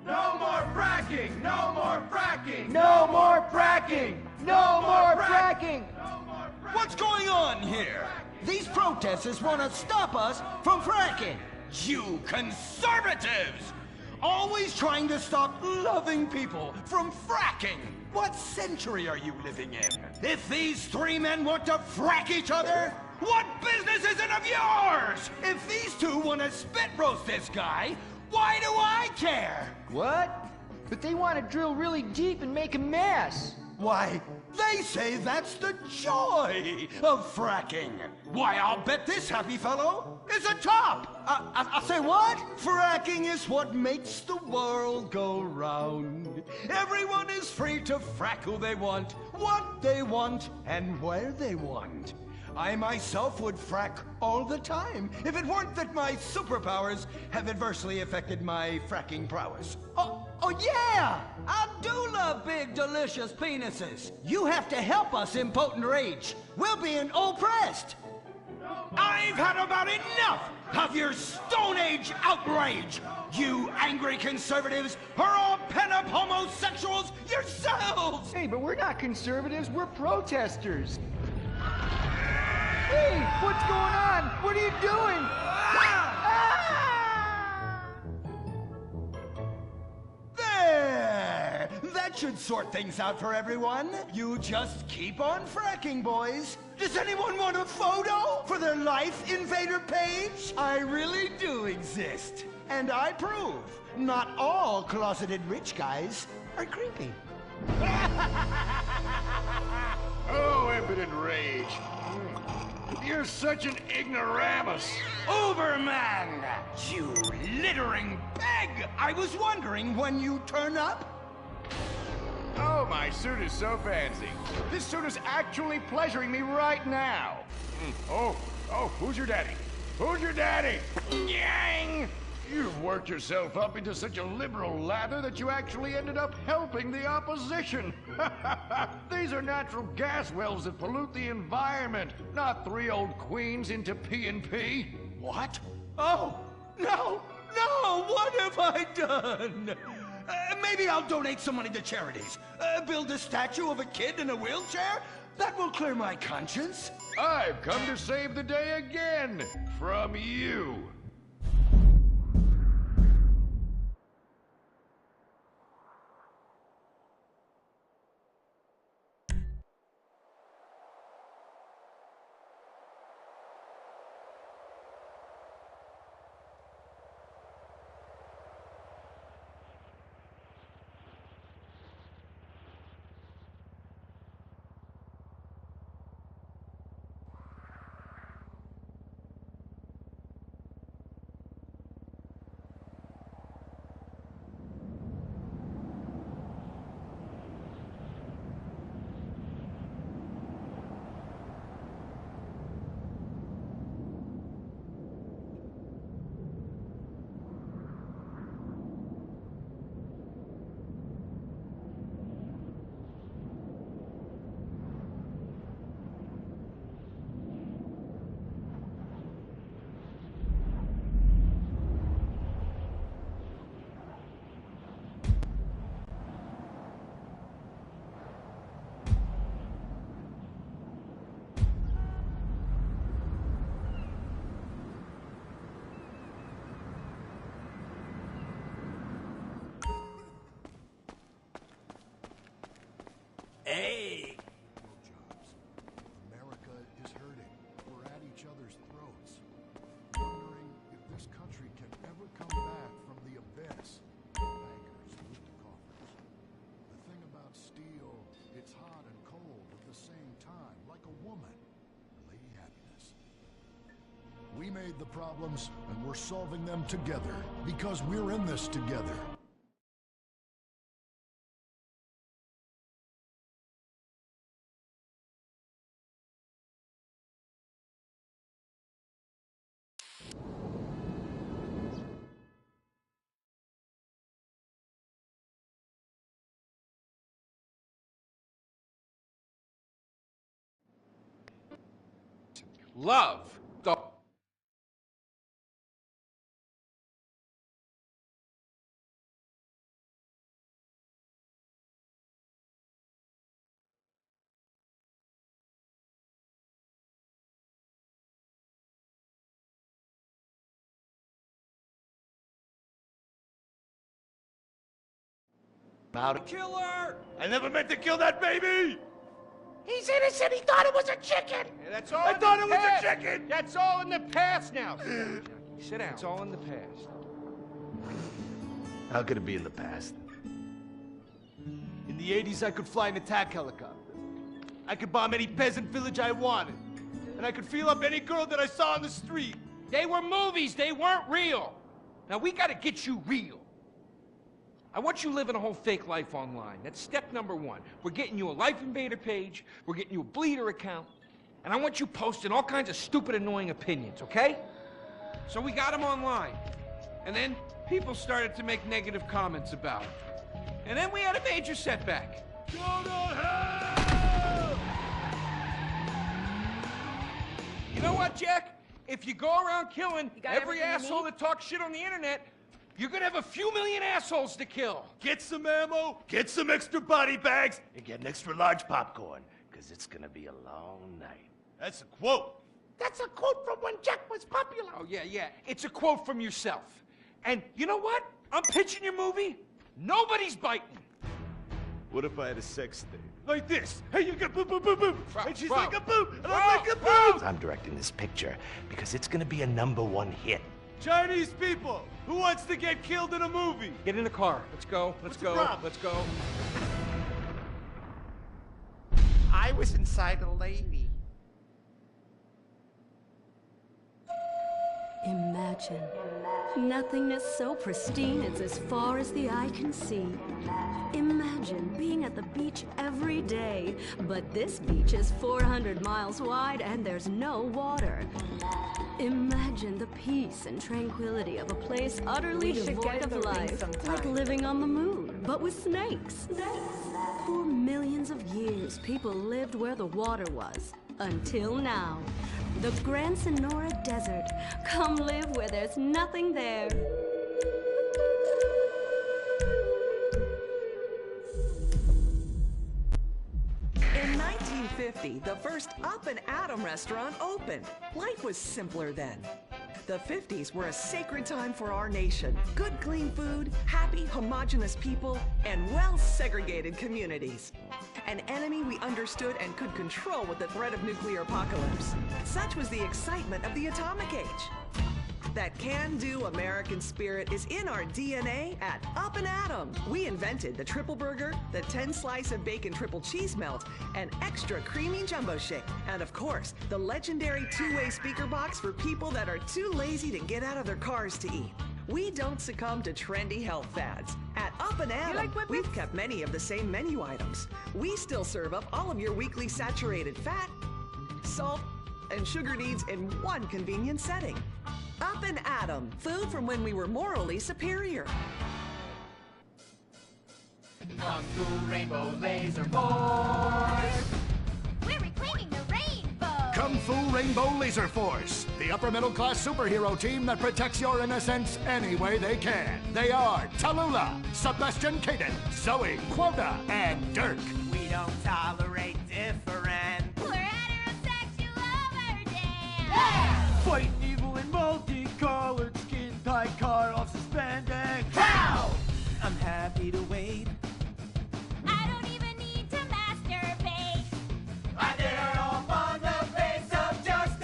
No more fracking! No more fracking! No more fracking! No more fracking! What's going on here? These protesters want to stop us from fracking! You conservatives! Always trying to stop loving people from fracking! What century are you living in? If these three men want to frack each other, what business is it of yours? If these two want to spit roast this guy, why do I care? What? But they want to drill really deep and make a mess. Why, they say that's the joy of fracking. Why, I'll bet this happy fellow is a top. I say what? Fracking is what makes the world go round. Everyone is free to frack who they want, what they want, and where they want. I myself would frack all the time if it weren't that my superpowers have adversely affected my fracking prowess. Oh yeah! I do love big, delicious penises. You have to help us, Impotent Rage. We're being oppressed. I've had about enough of your Stone Age outrage. You angry conservatives are all pent-up homosexuals yourselves. Hey, but we're not conservatives, we're protesters. Hey, what's going on? What are you doing? There! That should sort things out for everyone. You just keep on fracking, boys. Does anyone want a photo for their Life Invader page? I really do exist. And I prove not all closeted rich guys are creepy. Oh, Impotent Rage. You're such an ignoramus. Uberman! You littering bag! I was wondering when you turn up. Oh, my suit is so fancy. This suit is actually pleasuring me right now. Oh, who's your daddy? Who's your daddy? Yang! You've worked yourself up into such a liberal lather that you actually ended up helping the opposition. These are natural gas wells that pollute the environment, not 3 old queens into P&P. What? Oh, no, what have I done? Maybe I'll donate some money to charities. Build a statue of a kid in a wheelchair? That will clear my conscience. I've come to save the day again from you. made the problems, and we're solving them together, because we're in this together. Love. Killer! I never meant to kill that baby! He's innocent. He thought it was a chicken. Yeah, that's all. I thought it was a chicken. That's all in the past now. Sit down. It's all in the past. How could it be in the past? In the 80s, I could fly an attack helicopter. I could bomb any peasant village I wanted. And I could feel up any girl that I saw on the street. They were movies. They weren't real. Now, we gotta get you real. I want you living a whole fake life online. That's step number one. We're getting you a Life Invader page, we're getting you a Bleeder account, and I want you posting all kinds of stupid, annoying opinions, okay? So we got them online. And then people started to make negative comments about it. And then we had a major setback. Go to hell! You know what, Jack? If you go around killing every asshole that talks shit on the internet, you're gonna have a few million assholes to kill. Get some ammo, get some extra body bags, and get an extra large popcorn, because it's gonna be a long night. That's a quote. That's a quote from when Jack was popular. Oh, yeah. It's a quote from yourself. And you know what? I'm pitching your movie. Nobody's biting. What if I had a sex thing? Like this. Hey, you got boop, boop, boop, boop. And she's bro. like a boop, and I'm like a boop. I'm directing this picture because it's gonna be a #1 hit. Chinese people, who wants to get killed in a movie? Get in the car. Let's go. Let's go. Let's go. I was inside a lady. Imagine nothingness so pristine it's as far as the eye can see. Imagine being at the beach every day, but this beach is 400 miles wide and there's no water. Imagine the peace and tranquility of a place utterly devoid of life, like living on the moon, but with snakes. For millions of years, people lived where the water was. Until now. The Gran Sonora Desert. Come live where there's nothing there. In 1950, the first Up and Atom restaurant opened. Life was simpler then. The 50s were a sacred time for our nation. Good, clean food, happy, homogenous people, and well-segregated communities. An enemy we understood and could control with the threat of nuclear apocalypse. Such was the excitement of the atomic age. That can-do American spirit is in our DNA at Up and Atom. We invented the triple burger, the 10-slice of bacon triple cheese melt, and extra creamy jumbo shake. And of course, the legendary two-way speaker box for people that are too lazy to get out of their cars to eat. We don't succumb to trendy health fads. At Up and Atom, we've kept many of the same menu items. We still serve up all of your weekly saturated fat, salt, and sugar needs in one convenient setting. Up and Atom, food from when we were morally superior. Kung Fu Rainbow Laser Force! We're reclaiming the rainbow! Kung Fu Rainbow Laser Force, the upper middle class superhero team that protects your innocence any way they can. They are Tallulah, Sebastian Caden, Zoe, Quota, and Dirk. We don't tolerate different. We're heterosexual overdance! Yeah! Fighting evil in multicolored skin, tie car off suspended. Cow! I'm happy to wait. I don't even need to masturbate. I dare off on the face of justice.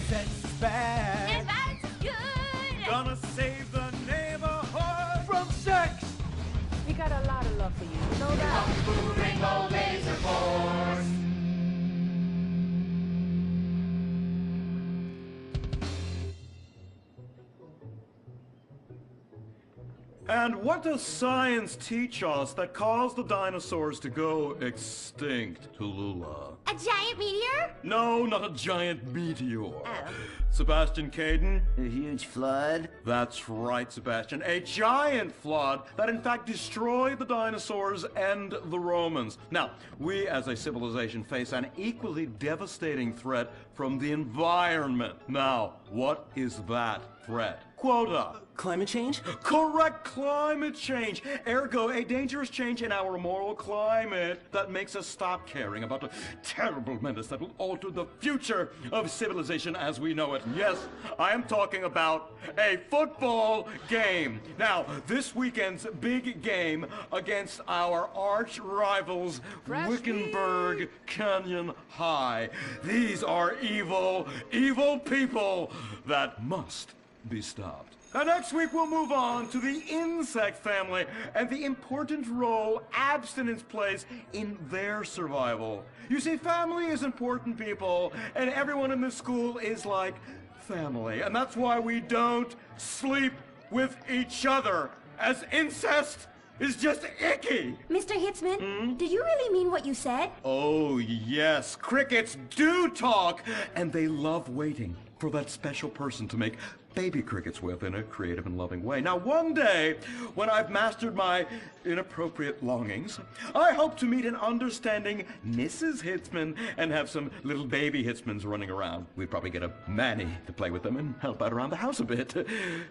Sex is bad. And violence is good. Gonna save the neighborhood from sex. We got a lot of love for you. Know that? Kung Fu Rainbow Laser Force. And what does science teach us that caused the dinosaurs to go extinct, Tallulah? A giant meteor? No, not a giant meteor. Sebastian Caden? A huge flood? That's right, Sebastian. A giant flood that in fact destroyed the dinosaurs and the Romans. Now, we as a civilization face an equally devastating threat from the environment. Now, what is that threat? Quota. Climate change? Correct, climate change. Ergo, a dangerous change in our moral climate that makes us stop caring about the terrible menace that will alter the future of civilization as we know it. Yes, I am talking about a football game. Now, this weekend's big game against our arch rivals, Wickenburg Canyon High. These are evil, evil people that must be stopped. And next week we'll move on to the insect family and the important role abstinence plays in their survival. You see, family is important, people, and everyone in this school is like family. And that's why we don't sleep with each other, as incest is just icky. Mr. Hitzman, did you really mean what you said? Oh, yes. Crickets do talk, and they love waiting for that special person to make baby crickets with in a creative and loving way. Now, one day, when I've mastered my inappropriate longings, I hope to meet an understanding Mrs. Hitzman and have some little baby Hitzmans running around. We'd probably get a Manny to play with them and help out around the house a bit.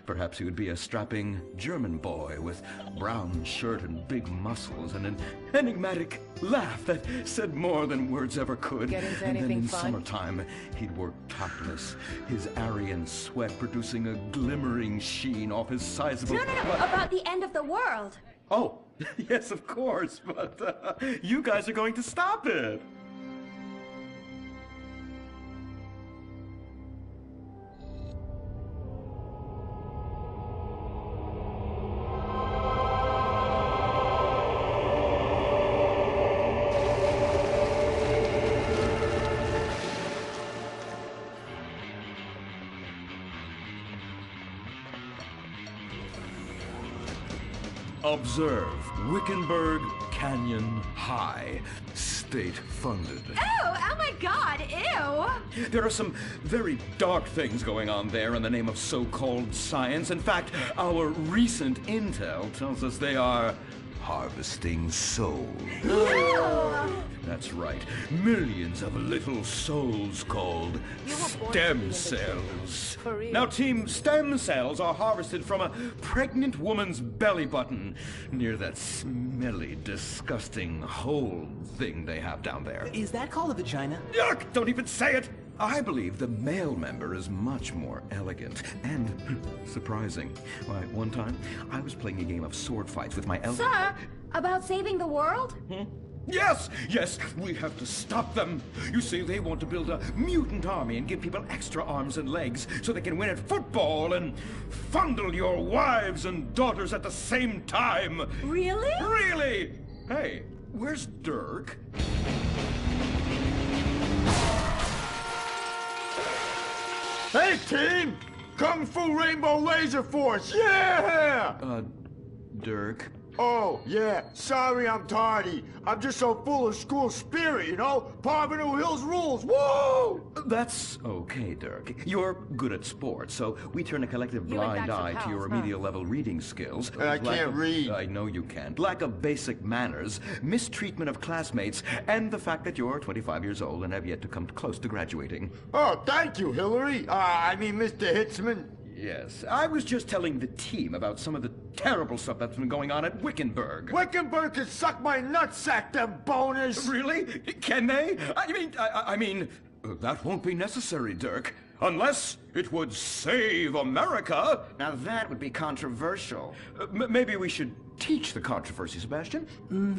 Perhaps he would be a strapping German boy with brown shirt and big muscles and an enigmatic laugh that said more than words ever could. Get into and then anything in fun? summertime, he'd work topless, his Aryan sweat producing a glimmering sheen off his sizable... No, about the end of the world. Oh, yes, of course, but you guys are going to stop it. Observe, Wickenburg Canyon High, state-funded. Oh my God, ew! There are some very dark things going on there in the name of so-called science. In fact, our recent intel tells us they are harvesting souls. That's right. Millions of little souls called stem cells. Now, team, stem cells are harvested from a pregnant woman's belly button near that smelly, disgusting hole thing they have down there. Is that called a vagina? Yuck! Don't even say it! I believe the male member is much more elegant and surprising. Why, one time, I was playing a game of sword fights with my Sir, about saving the world? Yes, we have to stop them. You see, they want to build a mutant army and give people extra arms and legs so they can win at football and fondle your wives and daughters at the same time. Really? Really! Hey, where's Dirk? Hey, team! Kung Fu Rainbow Laser Force, yeah! Dirk? Oh, yeah, sorry I'm tardy. I'm just so full of school spirit, you know? Parvenu Hills rules, woo! That's okay, Dirk. You're good at sports, so we turn a collective blind eye to your remedial level reading skills. I can't read. I know you can't. Lack of basic manners, mistreatment of classmates, and the fact that you're 25 years old and have yet to come close to graduating. Oh, thank you, Hillary. I mean, Mr. Hitzman. Yes, I was just telling the team about some of the terrible stuff that's been going on at Wickenburg. Wickenburg can suck my nutsack, them boners! Really? Can they? I mean, that won't be necessary, Dirk. Unless it would save America. Now that would be controversial. Maybe we should teach the controversy, Sebastian.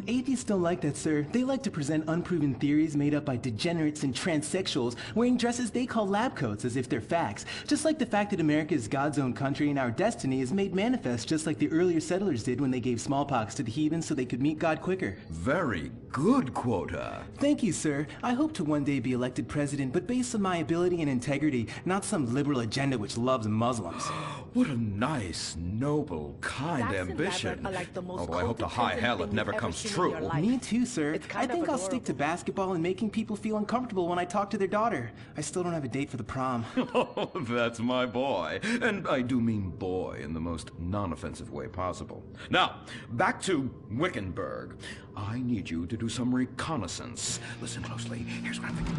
Atheists don't like that, sir. They like to present unproven theories made up by degenerates and transsexuals wearing dresses they call lab coats as if they're facts. Just like the fact that America is God's own country and our destiny is made manifest just like the earlier settlers did when they gave smallpox to the heathens so they could meet God quicker. Very good, Quota. Thank you, sir. I hope to one day be elected president, but based on my ability and integrity, not some liberal agenda which loves Muslims. What a nice, noble, kind Dax and ambition. Maverick are like the most Although I hope the high codependent hell thing it never you've ever comes seen in true. your life. Me too, sir. It's I kind think of I'll stick to adorable. basketball and making people feel uncomfortable when I talk to their daughter. I still don't have a date for the prom. Oh, that's my boy. And I do mean boy in the most non-offensive way possible. Now, back to Wickenburg. I need you to do some reconnaissance. Listen closely. Here's what I'm thinking.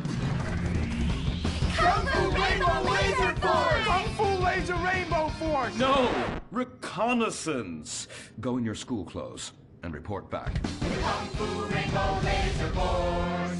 Kung Fu Rainbow Laser Force! Kung Fu Laser Rainbow Force! No! Reconnaissance. Go in your school clothes and report back. Kung Fu Rainbow Laser Force!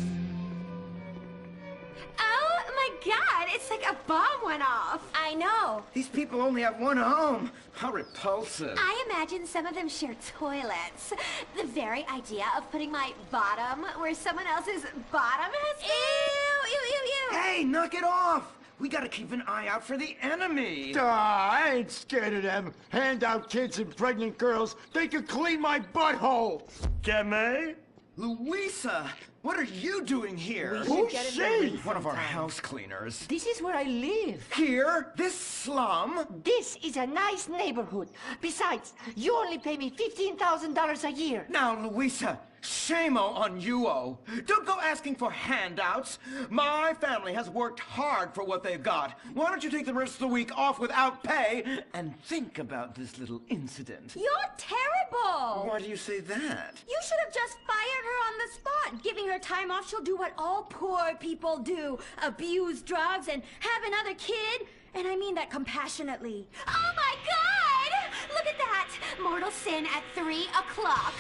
Oh my god, it's like a bomb went off. I know. These people only have one home. How repulsive. I imagine some of them share toilets. The very idea of putting my bottom where someone else's bottom has been. Ew, ew, ew, ew. Hey, knock it off! We gotta keep an eye out for the enemy. I ain't scared of them. Handout kids and pregnant girls. They can clean my butthole. Jemmy? Louisa, what are you doing here? Who's she? One of our house cleaners. This is where I live. Here? This slum? This is a nice neighborhood. Besides, you only pay me $15,000 a year. Now, Louisa, shame-o on you-o. Don't go asking for handouts. My family has worked hard for what they've got. Why don't you take the rest of the week off without pay and think about this little incident? You're terrible. Why do you say that? You should have just fired her on the spot. Giving her time off, she'll do what all poor people do. Abuse drugs and have another kid. And I mean that compassionately. Oh my God! Look at that! Mortal sin at 3 o'clock.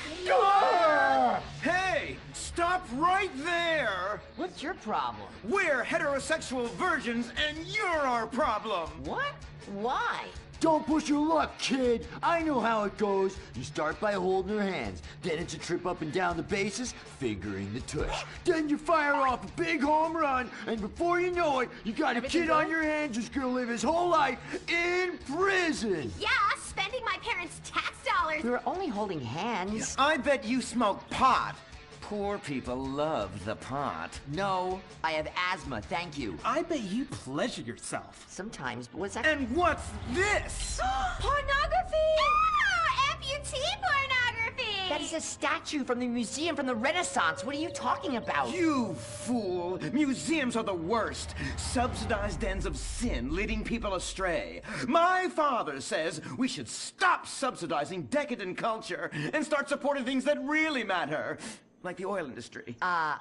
Hey! Stop right there! What's your problem? We're heterosexual virgins and you're our problem! What? Why? Don't push your luck, kid. I know how it goes. You start by holding her hands. Then it's a trip up and down the bases, fingering the tush. Then you fire off a big home run, and before you know it, you got a kid on your hands who's gonna live his whole life in prison. Yeah, spending my parents' tax dollars. We were only holding hands. I bet you smoke pot. Poor people love the pot. No, I have asthma, thank you. I bet you pleasure yourself. Sometimes, but what's that? And what's this? Pornography! Ah, amputee pornography! That is a statue from the museum from the Renaissance. What are you talking about? You fool! Museums are the worst. Subsidized dens of sin, leading people astray. My father says we should stop subsidizing decadent culture and start supporting things that really matter. Like the oil industry. I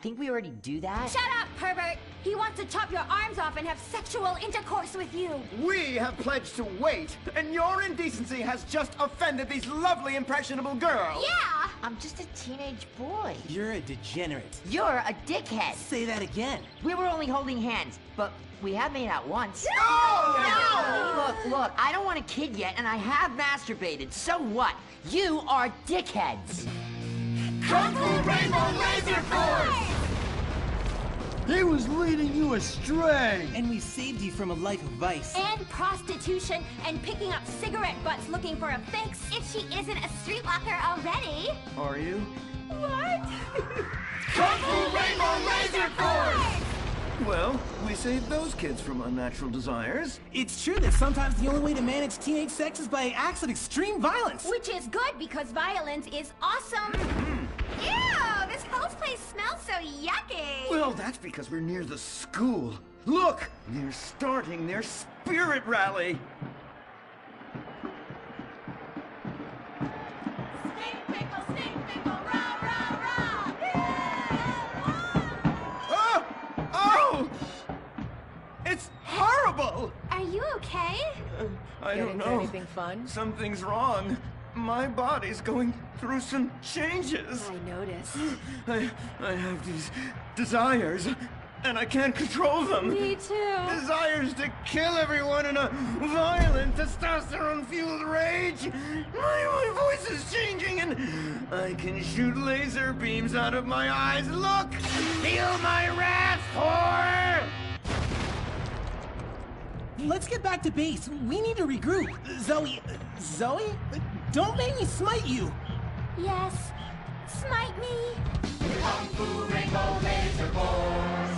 think we already do that. Shut up, pervert! He wants to chop your arms off and have sexual intercourse with you. We have pledged to wait, and your indecency has just offended these lovely, impressionable girls. Yeah! I'm just a teenage boy. You're a degenerate. You're a dickhead. Say that again. We were only holding hands, but we have made out once. No! Look, I don't want a kid yet, and I have masturbated. So what? You are dickheads. Kung Fu Rainbow Laser Force! He was leading you astray. And we saved you from a life of vice. And prostitution and picking up cigarette butts looking for a fix if she isn't a streetwalker already. Are you? What? Kung Fu Rainbow Laser Force! Well, we saved those kids from unnatural desires. It's true that sometimes the only way to manage teenage sex is by acts of extreme violence. Which is good because violence is awesome. Ew, this whole place smells so yucky. Well, that's because we're near the school. Look, they're starting their spirit rally. Stink pickle, rah, rah, rah. Oh! Oh! It's horrible! Are you okay? I don't know. Anything fun? Something's wrong. My body's going through some changes. I noticed. I have these desires, and I can't control them. Me too. Desires to kill everyone in a violent, testosterone-fueled rage. My voice is changing, and I can shoot laser beams out of my eyes. Look! Feel my wrath, whore! Let's get back to base. We need to regroup. Zoe? Don't make me smite you. Yes, smite me. Kung Fu Rainbow Laser Force!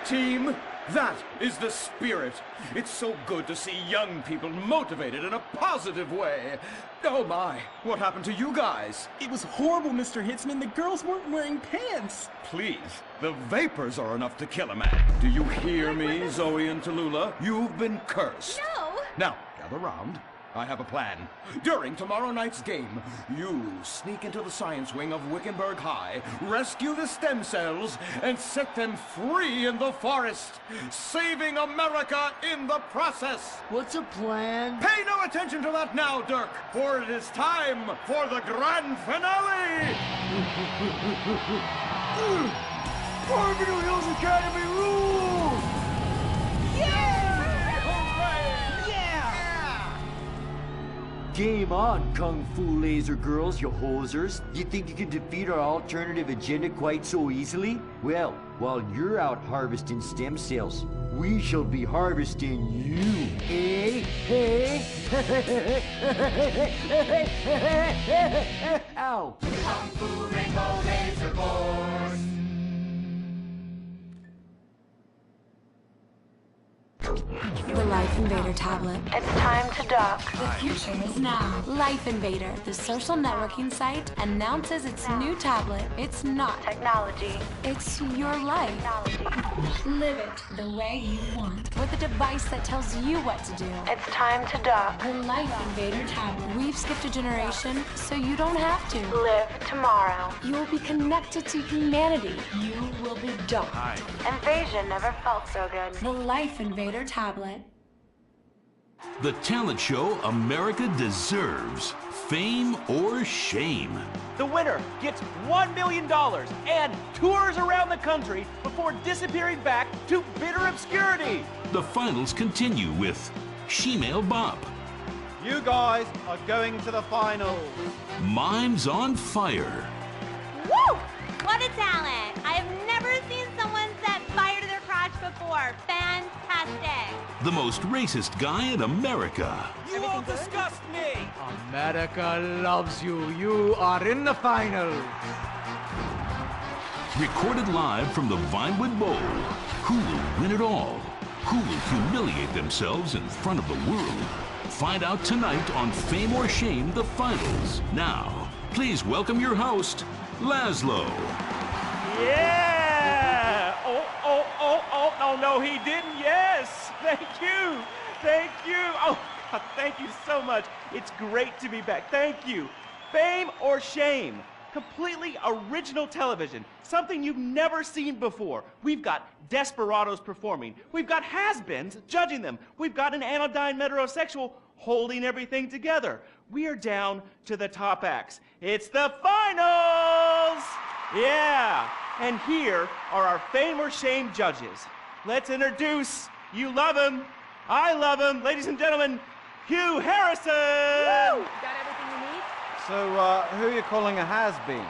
team. That is the spirit. It's so good to see young people motivated in a positive way. Oh my, what happened to you guys? It was horrible, Mr. Hitzman. The girls weren't wearing pants. Please, the vapors are enough to kill a man. Do you hear me, Zoe and Tallulah? You've been cursed. No! Now, gather round. I have a plan. During tomorrow night's game, you sneak into the science wing of Wickenburg High, rescue the stem cells, and set them free in the forest, saving America in the process. What's a plan? Pay no attention to that now, Dirk, for it is time for the grand finale! Carbon Hills Academy rules! Game on, Kung Fu Laser Girls, you hosers. You think you can defeat our alternative agenda quite so easily? Well, while you're out harvesting stem cells, we shall be harvesting you, eh? Hey? Ow! Kung Fu Rainbow Laser Force. The Life Invader tablet. It's time to dock. The future is now. Life Invader, the social networking site, announces its new tablet. It's not technology. It's your life. Technology. Live it the way you want. With a device that tells you what to do. It's time to dock. The Life Invader tablet. We've skipped a generation, so you don't have to. Live tomorrow. You'll be connected to humanity. You will be docked. Invasion never felt so good. The Life Invader tablet. The talent show America deserves. Fame or shame. The winner gets $1 million and tours around the country before disappearing back to bitter obscurity. The finals continue with Shemale Bop. You guys are going to the finals. Mimes on Fire. Woo! What a talent! I have never seen someone set fire to their crotch before. Fantastic! The most racist guy in America. You all disgust me! America loves you. You are in the finals. Recorded live from the Vinewood Bowl. Who will win it all? Who will humiliate themselves in front of the world? Find out tonight on Fame or Shame, the finals. Now, please welcome your host, Laszlo. Yeah! Oh, no, he didn't. Yes! Thank you. Oh, God, thank you so much. It's great to be back. Thank you. Fame or Shame? Completely original television. Something you've never seen before. We've got desperados performing. We've got has-beens judging them. We've got an anodyne metrosexual holding everything together. We are down to the top acts. It's the finals! Yeah, and here are our Fame or Shame judges. Let's introduce, you love him, I love him, ladies and gentlemen, Hugh Harrison! Woo! Got everything you need? So, who are you calling a has-been?